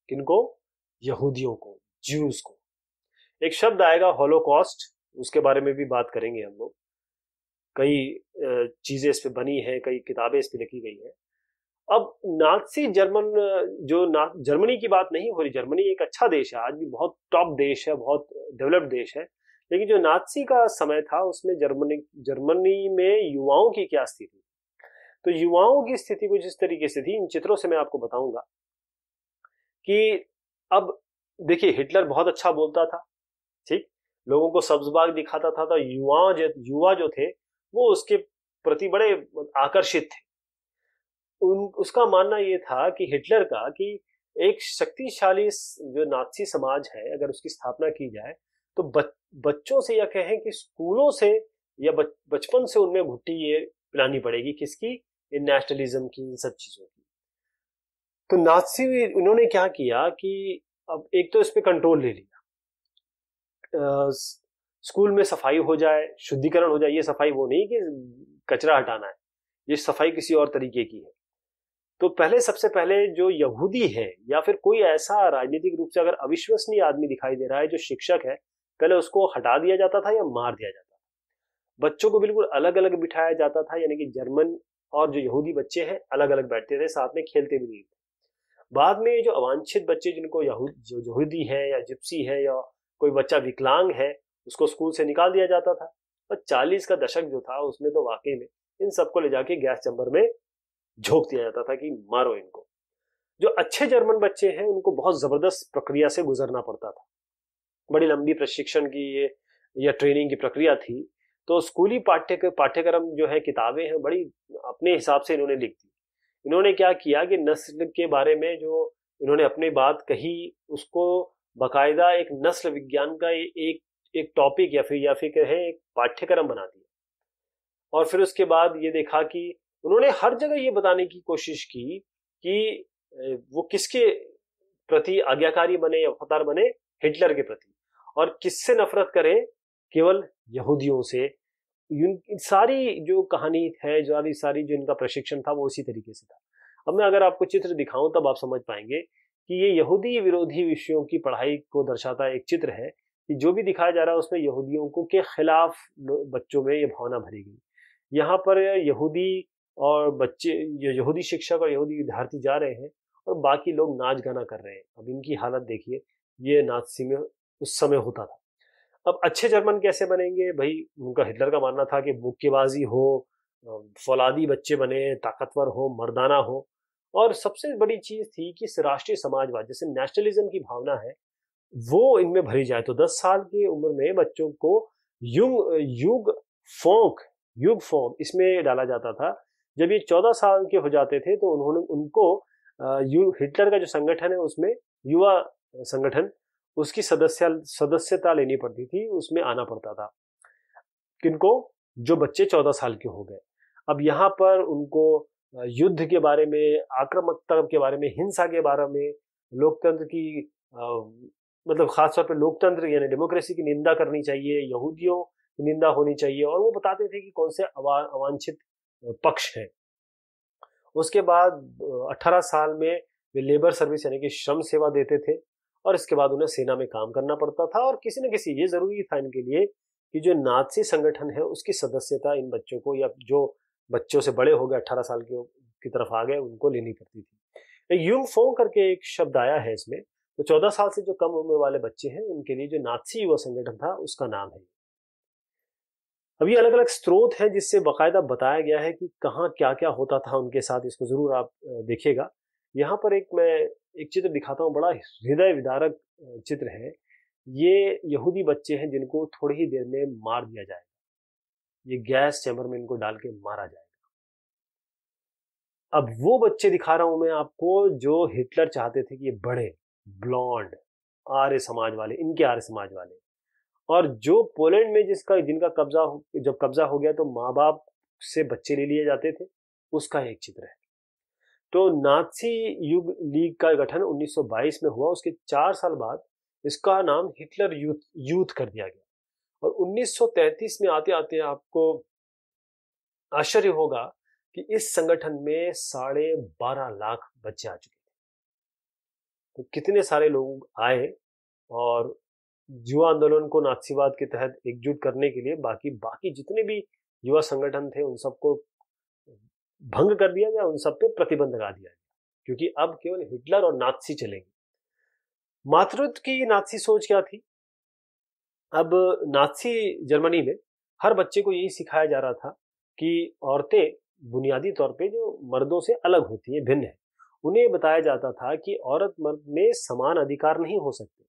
किनको? यहूदियों को, ज्यूज को। एक शब्द आएगा हॉलोकॉस्ट, उसके बारे में भी बात करेंगे हम लोग। कई चीजें इस पे बनी है, कई किताबें इस पे लिखी गई है। अब नाज़ी जर्मनी की बात नहीं हो रही। जर्मनी एक अच्छा देश है, आज भी बहुत टॉप देश है, बहुत डेवलप्ड देश है। लेकिन जो नाज़ी का समय था उसमें जर्मनी में युवाओं की क्या स्थिति, तो युवाओं की स्थिति कुछ इस तरीके से थी। इन चित्रों से मैं आपको बताऊंगा कि अब देखिए हिटलर बहुत अच्छा बोलता था, ठीक, लोगों को सब्ज बाग दिखाता था, तो युवा जो थे वो उसके प्रति बड़े आकर्षित थे। उसका मानना ये था कि हिटलर का कि एक शक्तिशाली जो नाज़ी समाज है अगर उसकी स्थापना की जाए तो बच्चों से, या कहें कि स्कूलों से, या बचपन से उनमें भुट्टी ये पिलानी पड़ेगी, किसकी? इन नेशनलिज्म की, इन सब चीजों की। तो नाज़ी उन्होंने क्या किया कि अब एक तो इस पे कंट्रोल ले लिया, स्कूल में सफाई हो जाए, शुद्धिकरण हो जाए। ये सफाई वो नहीं कि कचरा हटाना है, ये सफाई किसी और तरीके की है। तो सबसे पहले जो यहूदी है या फिर कोई ऐसा राजनीतिक रूप से अगर अविश्वसनीय आदमी दिखाई दे रहा है जो शिक्षक है, पहले उसको हटा दिया जाता था या मार दिया जाता था। बच्चों को बिल्कुल अलग अलग बिठाया जाता था, यानी कि जर्मन और जो यहूदी बच्चे हैं अलग अलग बैठते थे, साथ में खेलते भी नहीं थे। बाद में जो अवांछित बच्चे जिनको जो यहूदी है या जिप्सी है या कोई बच्चा विकलांग है, उसको स्कूल से निकाल दिया जाता था। और 40 का दशक जो था उसमें तो वाकई में इन सबको ले जाके गैस चैम्बर में झोंक दिया जाता था कि मारो इनको। जो अच्छे जर्मन बच्चे हैं उनको बहुत जबरदस्त प्रक्रिया से गुजरना पड़ता था, बड़ी लंबी प्रशिक्षण की ये या ट्रेनिंग की प्रक्रिया थी। तो स्कूली पाठ्यक्रम जो है, किताबें हैं, बड़ी अपने हिसाब से इन्होंने लिख दी। इन्होंने क्या किया कि नस्ल के बारे में जो इन्होंने अपनी बात कही उसको बाकायदा एक नस्ल विज्ञान का एक टॉपिक या फिर कहें एक पाठ्यक्रम बना दिया। और फिर उसके बाद ये देखा कि उन्होंने हर जगह ये बताने की कोशिश की कि वो किसके प्रति आज्ञाकारी बने या वफादार बने, हिटलर के प्रति, और किससे नफरत करें, केवल यहूदियों से। सारी जो कहानी है, जो सारी जो इनका प्रशिक्षण था वो उसी तरीके से था। अब मैं अगर आपको चित्र दिखाऊं तब आप समझ पाएंगे कि ये यहूदी विरोधी विषयों की पढ़ाई को दर्शाता एक चित्र है कि जो भी दिखाया जा रहा है उसमें यहूदियों को के खिलाफ बच्चों में ये भावना भरी गई। यहाँ पर यहूदी और बच्चे, यहूदी शिक्षक और यहूदी विद्यार्थी जा रहे हैं और बाकी लोग नाच गाना कर रहे हैं। अब इनकी हालत देखिए, ये नाज़ी में उस समय होता था। अब अच्छे जर्मन कैसे बनेंगे भाई? उनका हिटलर का मानना था कि मुक्केबाजी हो, फौलादी बच्चे बने, ताकतवर हो, मर्दाना हो, और सबसे बड़ी चीज थी कि राष्ट्रीय समाजवाद, जैसे नेशनलिज्म की भावना है, वो इनमें भरी जाए। तो 10 साल की उम्र में बच्चों को युग फॉर्म इसमें डाला जाता था। जब ये 14 साल के हो जाते थे तो उनको हिटलर का जो संगठन है उसमें, युवा संगठन, उसकी सदस्यता लेनी पड़ती थी, उसमें आना पड़ता था। किनको? जो बच्चे 14 साल के हो गए। अब यहाँ पर उनको युद्ध के बारे में, आक्रामकता के बारे में, हिंसा के बारे में, लोकतंत्र की मतलब खासतौर पर लोकतंत्र यानी डेमोक्रेसी की निंदा करनी चाहिए, यहूदियों की निंदा होनी चाहिए, और वो बताते थे कि कौन से अवांछित पक्ष हैं। उसके बाद 18 साल में वे लेबर सर्विस यानी कि श्रम सेवा देते थे, और इसके बाद उन्हें सेना में काम करना पड़ता था। और किसी न किसी, ये जरूरी था इनके लिए कि जो नाज़ी संगठन है उसकी सदस्यता इन बच्चों को, या जो बच्चों से बड़े हो गए 18 साल की तरफ आ गए, उनको लेनी पड़ती थी। एक यूंग फोंग करके एक शब्द आया है इसमें, तो 14 साल से जो कम उम्र वाले बच्चे हैं उनके लिए जो नाज़ी युवा संगठन था उसका नाम है। अभी अलग अलग स्रोत हैं जिससे बाकायदा बताया गया है कि कहाँ क्या क्या होता था उनके साथ, इसको जरूर आप देखिएगा। यहाँ पर मैं एक चित्र दिखाता हूँ, बड़ा हृदय विदारक चित्र है। ये यहूदी बच्चे हैं जिनको थोड़ी ही देर में मार दिया जाएगा, ये गैस चैम्बर में इनको डाल के मारा जाएगा। अब वो बच्चे दिखा रहा हूं मैं आपको जो हिटलर चाहते थे कि ये बड़े ब्लॉन्ड आर्य समाज वाले, इनके आर्य समाज वाले, और जो पोलैंड में जिनका जब कब्जा हो गया तो माँ बाप से बच्चे ले लिए जाते थे, उसका एक चित्र है। तो नाज़ी युग लीग का गठन 1922 में हुआ। उसके 4 साल बाद इसका नाम हिटलर यूथ कर दिया गया, और 1933 में आते आते आपको आश्चर्य होगा कि इस संगठन में 12.5 लाख बच्चे आ चुके थे। तो कितने सारे लोग आए और युवा आंदोलन को नाथसीवाद के तहत एकजुट करने के लिए बाकी जितने भी युवा संगठन थे उन सबको भंग कर दिया गया, उन सब पे प्रतिबंध लगा दिया गया, क्योंकि अब केवल हिटलर और नाथसी चलेंगे। मातृत्व की नाथसी सोच क्या थी? अब नाथसी जर्मनी में हर बच्चे को यही सिखाया जा रहा था कि औरतें बुनियादी तौर पे जो मर्दों से अलग होती हैं, भिन्न है। उन्हें बताया जाता था कि औरत मर्द में समान अधिकार नहीं हो सकते,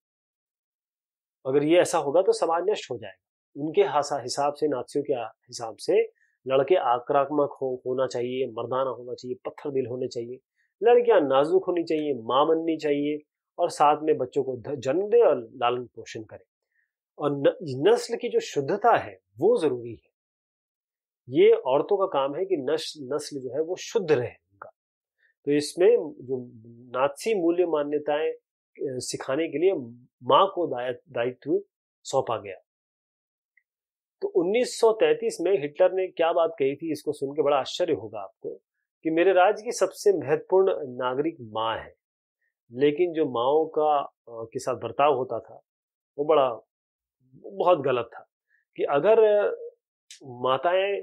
अगर ये ऐसा होगा तो समाज नष्ट हो जाएगा। उनके हिसाब से, नाथियों के हिसाब से, लड़के आक्रामक होना चाहिए, मर्दाना होना चाहिए, पत्थर दिल होने चाहिए, लड़कियां नाजुक होनी चाहिए, मां बननी चाहिए, और साथ में बच्चों को जन्म दे और लालन पोषण करे, और नस्ल की जो शुद्धता है वो जरूरी है। ये औरतों का काम है कि नस्ल जो है वो शुद्ध रहे उनका। तो इसमें जो नाथसी मूल्य मान्यताएं सिखाने के लिए मां को दायित्व सौंपा गया। तो 1933 में हिटलर ने क्या बात कही थी, इसको सुन के बड़ा आश्चर्य होगा आपको, कि मेरे राज्य की सबसे महत्वपूर्ण नागरिक मां है, लेकिन जो माओं का के साथ बर्ताव होता था वो बहुत गलत था। कि अगर माताएं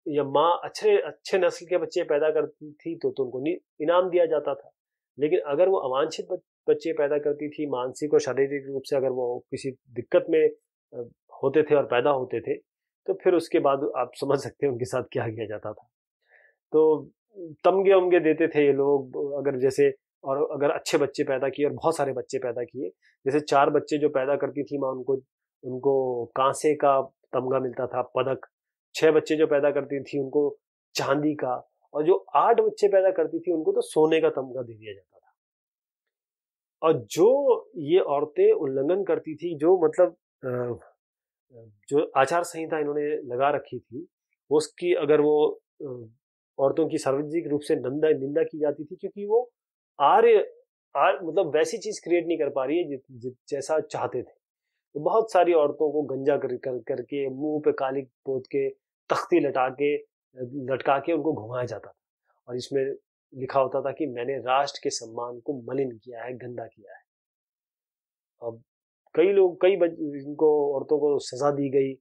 या माँ अच्छे नस्ल के बच्चे पैदा करती थी तो उनको इनाम दिया जाता था, लेकिन अगर वो अवांछित बच्चे पैदा करती थी, मानसिक और शारीरिक रूप से अगर वो किसी दिक्कत में होते थे और पैदा होते थे, तो फिर उसके बाद आप समझ सकते हैं उनके साथ क्या किया जाता था। तो तमगे उमगे देते थे ये लोग, अगर जैसे, और अगर अच्छे बच्चे पैदा किए और बहुत सारे बच्चे पैदा किए, जैसे 4 बच्चे जो पैदा करती थी माँ, उनको कांसे का तमगा मिलता था, पदक। 6 बच्चे जो पैदा करती थी उनको चांदी का, और जो 8 बच्चे पैदा करती थी उनको तो सोने का तमगा दे दिया जाता था। और जो ये औरतें उल्लंघन करती थी, जो मतलब जो आचार संहिता इन्होंने लगा रखी थी, उसकी अगर वो औरतों की सार्वजनिक रूप से निंदा की जाती थी, क्योंकि वो मतलब वैसी चीज क्रिएट नहीं कर पा रही है जैसा चाहते थे। तो बहुत सारी औरतों को गंजा करके मुंह पे काली पोत के तख्ती लटका के उनको घुमाया जाता था, और इसमें लिखा होता था कि मैंने राष्ट्र के सम्मान को मलिन किया है, गंदा किया है। अब इनको औरतों को सजा दी गई,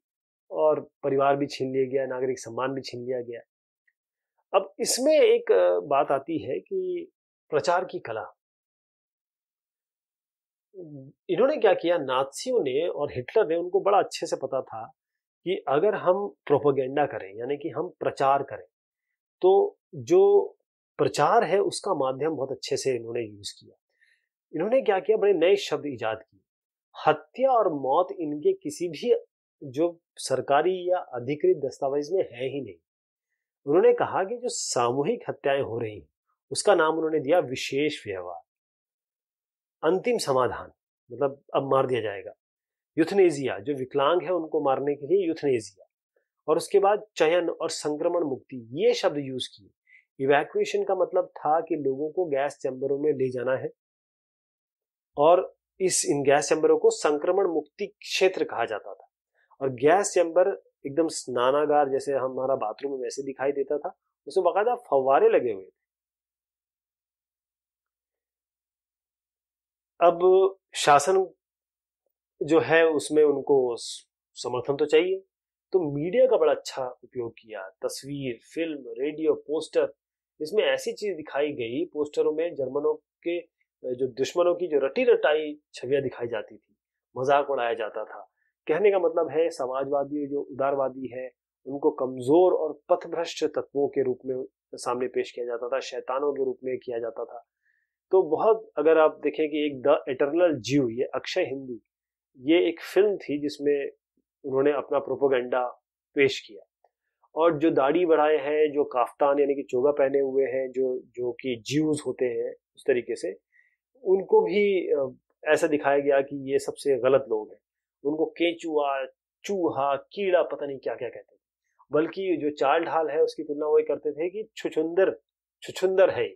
और परिवार भी छीन लिया गया, नागरिक सम्मान भी छीन लिया गया। अब इसमें एक बात आती है कि प्रचार की कला। इन्होंने क्या किया, नाथसियों ने और हिटलर ने, उनको बड़ा अच्छे से पता था कि अगर हम प्रोपेगेंडा करें, यानी कि हम प्रचार करें, तो जो प्रचार है उसका माध्यम बहुत अच्छे से इन्होंने यूज किया। इन्होंने क्या किया, बड़े नए शब्द इजाद किए। हत्या और मौत इनके किसी भी जो सरकारी या अधिकृत दस्तावेज में है ही नहीं। उन्होंने कहा कि जो सामूहिक हत्याएं हो रही हैं उसका नाम उन्होंने दिया विशेष व्यवहार, अंतिम समाधान, मतलब अब मार दिया जाएगा। यूथनेजिया, जो विकलांग है उनको मारने के लिए यूथनेजिया। और उसके बाद चयन और संक्रमण मुक्ति ये शब्द यूज किए। इवैक्यूएशन का मतलब था कि लोगों को गैस चैम्बरों में ले जाना है, और इन गैस चैम्बरों को संक्रमण मुक्ति क्षेत्र कहा जाता था। और गैस चैम्बर एकदम स्नानागार जैसे हमारा बाथरूम में वैसे दिखाई देता था, उसमें बाकायदा फव्वारे लगे हुए थे। अब शासन जो है उसमें उनको समर्थन तो चाहिए, तो मीडिया का बड़ा अच्छा उपयोग किया। तस्वीर, फिल्म, रेडियो, पोस्टर, इसमें ऐसी चीज दिखाई गई पोस्टरों में, जर्मनों के जो दुश्मनों की जो रटी रटाई छवियां दिखाई जाती थी, मजाक उड़ाया जाता था। कहने का मतलब है समाजवादी जो उदारवादी है उनको कमजोर और पथभ्रष्ट तत्वों के रूप में सामने पेश किया जाता था, शैतानों के रूप में किया जाता था। तो बहुत, अगर आप देखें कि एक द इटर्नल ज्यू, ये अक्षय हिंदी, ये एक फिल्म थी जिसमें उन्होंने अपना प्रोपोगंडा पेश किया। और जो दाढ़ी बढ़ाए हैं, जो काफ्तान यानी कि चोगा पहने हुए हैं, जो जो कि ज्यूज होते हैं उस तरीके से, उनको भी ऐसा दिखाया गया कि ये सबसे गलत लोग हैं। उनको केचुआ, चूहा, कीड़ा, पता नहीं क्या क्या कहते थे। बल्कि जो चाल ढाल है उसकी तुलना वही करते थे कि छुछुंदर छुछुंदर है।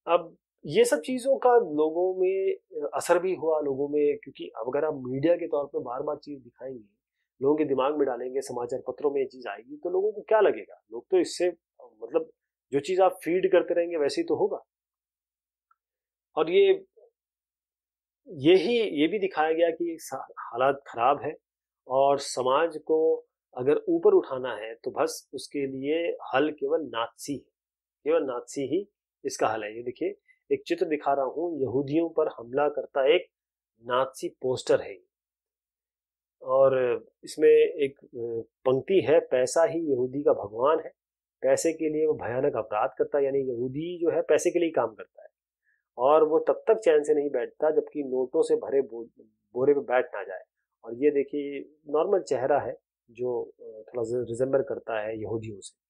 अब ये सब चीजों का लोगों में असर भी हुआ लोगों में, क्योंकि अब अगर आप मीडिया के तौर पे बार बार चीज दिखाएंगे, लोगों के दिमाग में डालेंगे, समाचार पत्रों में ये चीज आएगी, तो लोगों को क्या लगेगा? लोग तो इससे मतलब जो चीज आप फीड करते रहेंगे वैसे ही तो होगा। और ये भी दिखाया गया कि हालात खराब है और समाज को अगर ऊपर उठाना है तो बस उसके लिए हल केवल नात्सी है, केवल नात्सी ही इसका हल है। ये देखिए, एक चित्र दिखा रहा हूं, यहूदियों पर हमला करता एक नात्सी पोस्टर है, और इसमें एक पंक्ति है, पैसा ही यहूदी का भगवान है, पैसे के लिए वो भयानक अपराध करता है। यानी यहूदी जो है पैसे के लिए काम करता है, और वो तब तक चैन से नहीं बैठता जबकि नोटों से भरे बोरे पे बैठ ना जाए। और ये देखिए नॉर्मल चेहरा है जो थोड़ा रिजेंबल करता है यहूदियों से।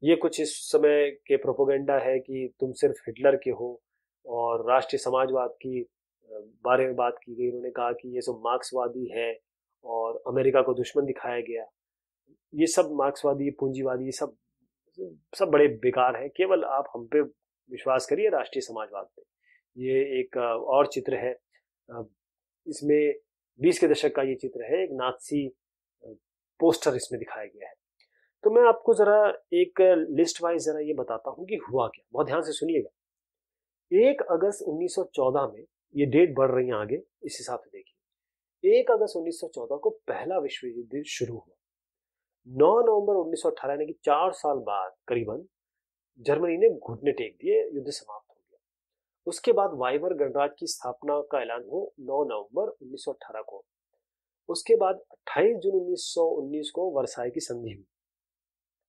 ये कुछ इस समय के प्रोपोगंडा है कि तुम सिर्फ हिटलर के हो, और राष्ट्रीय समाजवाद की बारे में बात की गई। उन्होंने कहा कि ये सब मार्क्सवादी है और अमेरिका को दुश्मन दिखाया गया। ये सब मार्क्सवादी, पूंजीवादी, सब सब बड़े बेकार हैं, केवल आप हम पे विश्वास करिए राष्ट्रीय समाजवाद पे। ये एक और चित्र है, इसमें 20 के दशक का ये चित्र है, एक नात्सी पोस्टर इसमें दिखाया गया है। तो मैं आपको जरा एक लिस्ट वाइज जरा ये बताता हूँ कि हुआ क्या, बहुत ध्यान से सुनिएगा। 1 अगस्त 1914 में, ये डेट बढ़ रही है आगे इस हिसाब से देखिए, 1 अगस्त 1914 को पहला विश्व युद्ध शुरू हुआ। 9 नवंबर 1918 यानी कि 4 साल बाद करीबन जर्मनी ने घुटने टेक दिए, युद्ध समाप्त हो गया। उसके बाद वाइमर गणराज्य की स्थापना का ऐलान हो 9 नवंबर 1918 को। उसके बाद 28 जून 1919 को वर्साई की संधि हुई।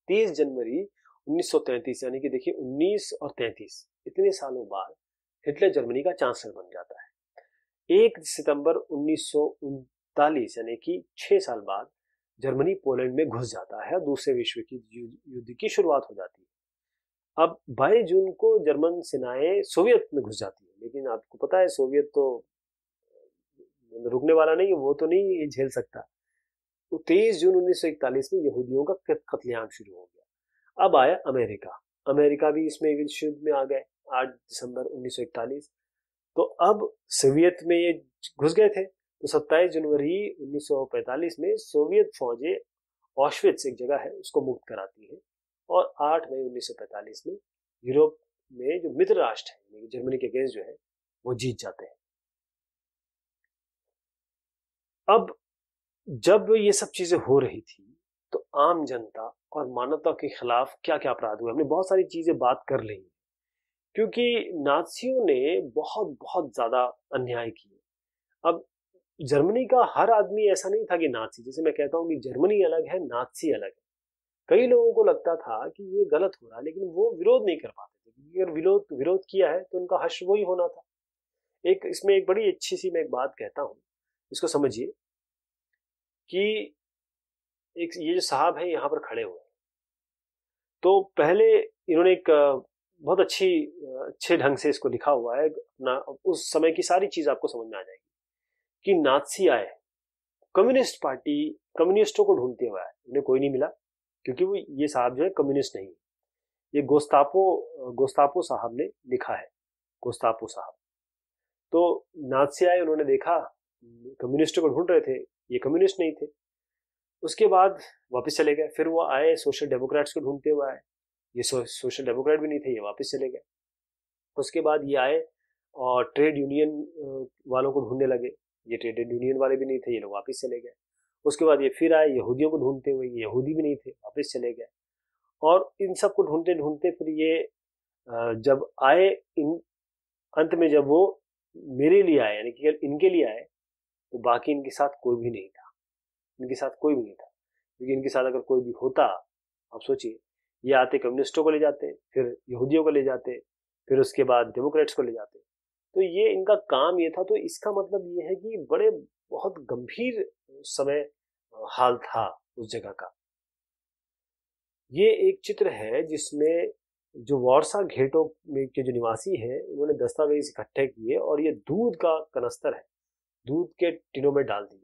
30 जनवरी 1933 यानी कि देखिए 19 और 33 इतने सालों बाद हिटलर जर्मनी का चांसलर बन जाता है। 1 सितंबर 1939 यानी कि 6 साल बाद जर्मनी पोलैंड में घुस जाता है, दूसरे विश्व की युद्ध की शुरुआत हो जाती है। अब 22 जून को जर्मन सेनाएं सोवियत में घुस जाती है, लेकिन आपको पता है सोवियत तो रुकने वाला नहीं, वो तो नहीं झेल सकता। तो 23 जून 1941 में यहूदियों का कत्लेआम शुरू हो गया। अब आया अमेरिका, अमेरिका भी इसमें विश्व युद्ध में आ गए 8 दिसंबर 1941। तो अब सोवियत में ये घुस गए थे, तो 27 जनवरी 1945 में सोवियत फौजें ऑश्विट्ज एक जगह है उसको मुक्त कराती है, और 8 मई 1945 में यूरोप में जो मित्र राष्ट्र है जर्मनी के अगेंस्ट जो है वो जीत जाते हैं। अब जब ये सब चीजें हो रही थी तो आम जनता और मानवता के खिलाफ क्या क्या अपराध हुए, हमने बहुत सारी चीजें बात कर ली, क्योंकि नाजियों ने बहुत बहुत ज्यादा अन्याय किए। अब जर्मनी का हर आदमी ऐसा नहीं था कि नाजी, जैसे मैं कहता हूं कि जर्मनी अलग है, नाजी अलग है। कई लोगों को लगता था कि ये गलत हो रहा है, लेकिन वो विरोध नहीं कर पाते थे, अगर विरोध किया है तो उनका हश्र वही होना था। एक इसमें एक बड़ी अच्छी सी मैं एक बात कहता हूं, इसको समझिए कि एक ये जो साहब है यहाँ पर खड़े हुए, तो पहले इन्होंने एक बहुत अच्छे ढंग से इसको लिखा हुआ है अपना, उस समय की सारी चीज आपको समझ में आ जाएगी कि नाजी आए कम्युनिस्ट पार्टी कम्युनिस्टों को ढूंढते हुए आए, उन्हें कोई नहीं मिला क्योंकि वो ये साहब जो है कम्युनिस्ट नहीं, ये गोस्तापो साहब ने लिखा है, गोस्तापो साहब। तो नाज़ी आए, उन्होंने देखा कम्युनिस्टों को ढूंढ रहे थे, ये कम्युनिस्ट नहीं थे। उसके बाद वापस चले गए, फिर वो आए सोशल डेमोक्रेट्स को ढूंढते हुए आए, ये सोशल डेमोक्रेट भी नहीं थे, ये वापस चले गए। उसके बाद ये आए और ट्रेड यूनियन वालों को ढूंढने लगे, ये ट्रेड यूनियन वाले भी नहीं थे, ये लोग वापस चले गए। उसके बाद ये फिर आए यहूदियों को ढूंढते हुए, ये यहूदी भी नहीं थे, वापस चले गए। और इन सब को ढूंढते ढूंढते फिर ये जब आए, इन अंत में जब वो मेरे लिए आए, यानी कि इनके लिए आए, तो बाकी इनके साथ कोई भी नहीं था, इनके साथ कोई भी नहीं था। क्योंकि इनके साथ अगर कोई भी होता, आप सोचिए, ये आते कम्युनिस्टों को ले जाते, फिर यहूदियों को ले जाते, फिर उसके बाद डेमोक्रेट्स को ले जाते। तो ये इनका काम ये था। तो इसका मतलब ये है कि बड़े बहुत गंभीर समय हाल था उस जगह का। ये एक चित्र है जिसमें जो वारसा घेटों में के जो निवासी हैं, उन्होंने दस्तावेज इकट्ठे किए और ये दूध का कनस्तर है, दूध के टिनों में डाल दिए।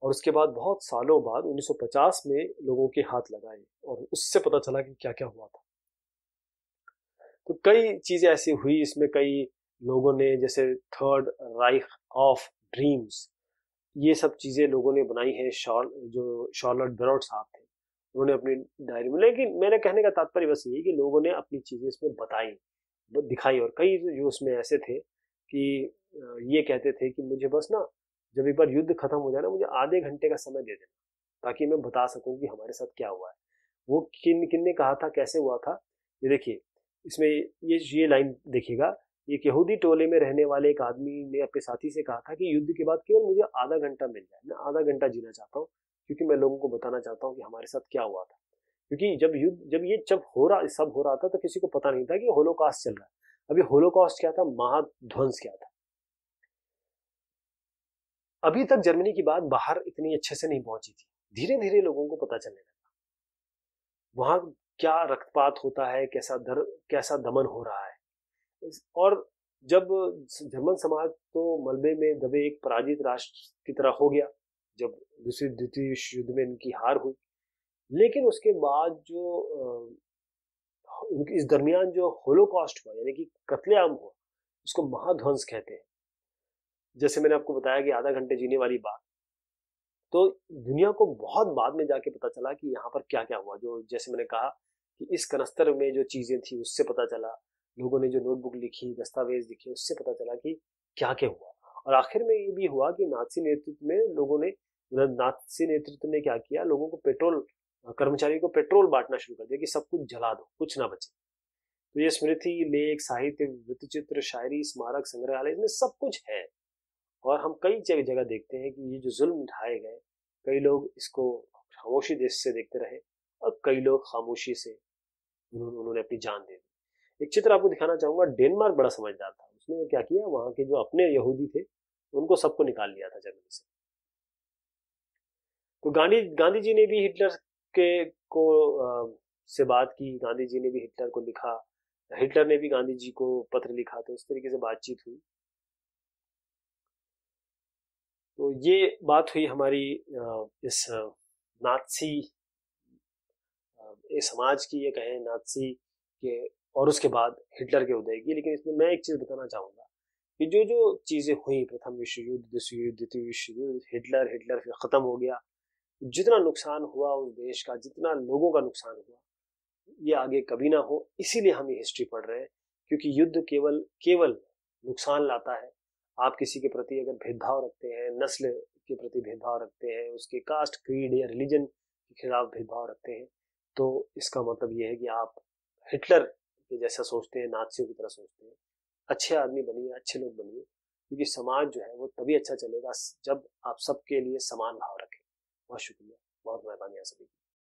और उसके बाद बहुत सालों बाद 1950 में लोगों के हाथ लगाए और उससे पता चला कि क्या क्या हुआ था। तो कई चीजें ऐसी हुई इसमें, कई लोगों ने, जैसे थर्ड राइख ऑफ ड्रीम्स, ये सब चीजें लोगों ने बनाई हैं। जो शार्लट बेरोट साहब थे, उन्होंने अपनी डायरी में, लेकिन मेरे कहने का तात्पर्य बस ये कि लोगों ने अपनी चीजें इसमें बताई, दिखाई। और कई जो उसमें ऐसे थे कि ये कहते थे कि मुझे बस ना, जब एक बार युद्ध खत्म हो जाए ना, मुझे आधे घंटे का समय दे देना ताकि मैं बता सकूं कि हमारे साथ क्या हुआ है। वो किन किन ने कहा था, कैसे हुआ था, ये देखिए इसमें, ये लाइन देखिएगा। एक यहूदी टोले में रहने वाले एक आदमी ने अपने साथी से कहा था कि युद्ध के बाद केवल मुझे आधा घंटा मिल जाए, मैं आधा घंटा जीना चाहता हूँ, क्योंकि मैं लोगों को बताना चाहता हूँ कि हमारे साथ क्या हुआ था। क्योंकि जब सब हो रहा था, तो किसी को पता नहीं था कि होलोकॉस्ट चल रहा है। अभी होलोकॉस्ट क्या था, महाध्वंस क्या था। अभी तक जर्मनी की बात बाहर इतनी अच्छे से नहीं पहुंची थी, धीरे धीरे लोगों को पता चलने लगा वहां क्या रक्तपात होता है, कैसा दमन हो रहा है। और जब जर्मन समाज तो मलबे में दबे एक पराजित राष्ट्र की तरह हो गया, जब द्वितीय विश्व युद्ध में इनकी हार हुई। लेकिन उसके बाद इस दरमियान जो होलोकॉस्ट हुआ, यानी कि कत्लेआम हुआ, उसको महाध्वंस कहते हैं। जैसे मैंने आपको बताया कि आधा घंटे जीने वाली बात, तो दुनिया को बहुत बाद में जाके पता चला कि यहाँ पर क्या क्या हुआ। जो जैसे मैंने कहा कि इस कनस्तर में जो चीजें थी, उससे पता चला, लोगों ने जो नोटबुक लिखी, दस्तावेज लिखे, उससे पता चला कि क्या क्या हुआ। और आखिर में ये भी हुआ कि नाथसी नेतृत्व ने क्या किया, लोगों को कर्मचारियों को पेट्रोल बांटना शुरू कर दिया कि सब कुछ जला दो, कुछ ना बचे। तो ये स्मृति लेख, साहित्य, वृत्तचित्र, शायरी, स्मारक, संग्रहालय, इसमें सब कुछ है। और हम कई जगह जगह देखते हैं कि ये जो जुल्म ढाए गए, कई लोग इसको खामोशी देश से देखते रहे और कई लोग खामोशी से उन्होंने अपनी जान दे दी। एक चित्र आपको दिखाना चाहूंगा। डेनमार्क बड़ा समझदार था, उसने क्या किया, वहां के जो अपने यहूदी थे उनको सबको निकाल लिया था जर्मनी से। तो गांधी जी ने भी हिटलर के को से बात की, गांधी जी ने भी हिटलर को लिखा, हिटलर ने भी गांधी जी को पत्र लिखा। तो इस तरीके से बातचीत हुई। तो ये बात हुई हमारी इस नाथसी समाज की, ये कहें नाथसी के, और उसके बाद हिटलर के उदय की। लेकिन इसमें मैं एक चीज बताना चाहूंगा कि जो जो चीजें हुई, प्रथम विश्व युद्ध, द्वितीय विश्व युद्ध, हिटलर फिर खत्म हो गया, जितना नुकसान हुआ उस देश का, जितना लोगों का नुकसान हुआ, ये आगे कभी ना हो। इसीलिए हम ये हिस्ट्री पढ़ रहे हैं, क्योंकि युद्ध केवल केवल नुकसान लाता है। आप किसी के प्रति अगर भेदभाव रखते हैं, नस्ल के प्रति भेदभाव रखते हैं, उसके कास्ट, क्रीड या रिलीजन के खिलाफ भेदभाव रखते हैं, तो इसका मतलब ये है कि आप हिटलर के जैसा सोचते हैं, नाज़ियों की तरह सोचते हैं। अच्छे आदमी बनिए, अच्छे लोग बनिए, क्योंकि समाज जो है वो तभी अच्छा चलेगा जब आप सबके लिए समान भाव रखें। बहुत शुक्रिया, बहुत मेहरबानी आप सभी की।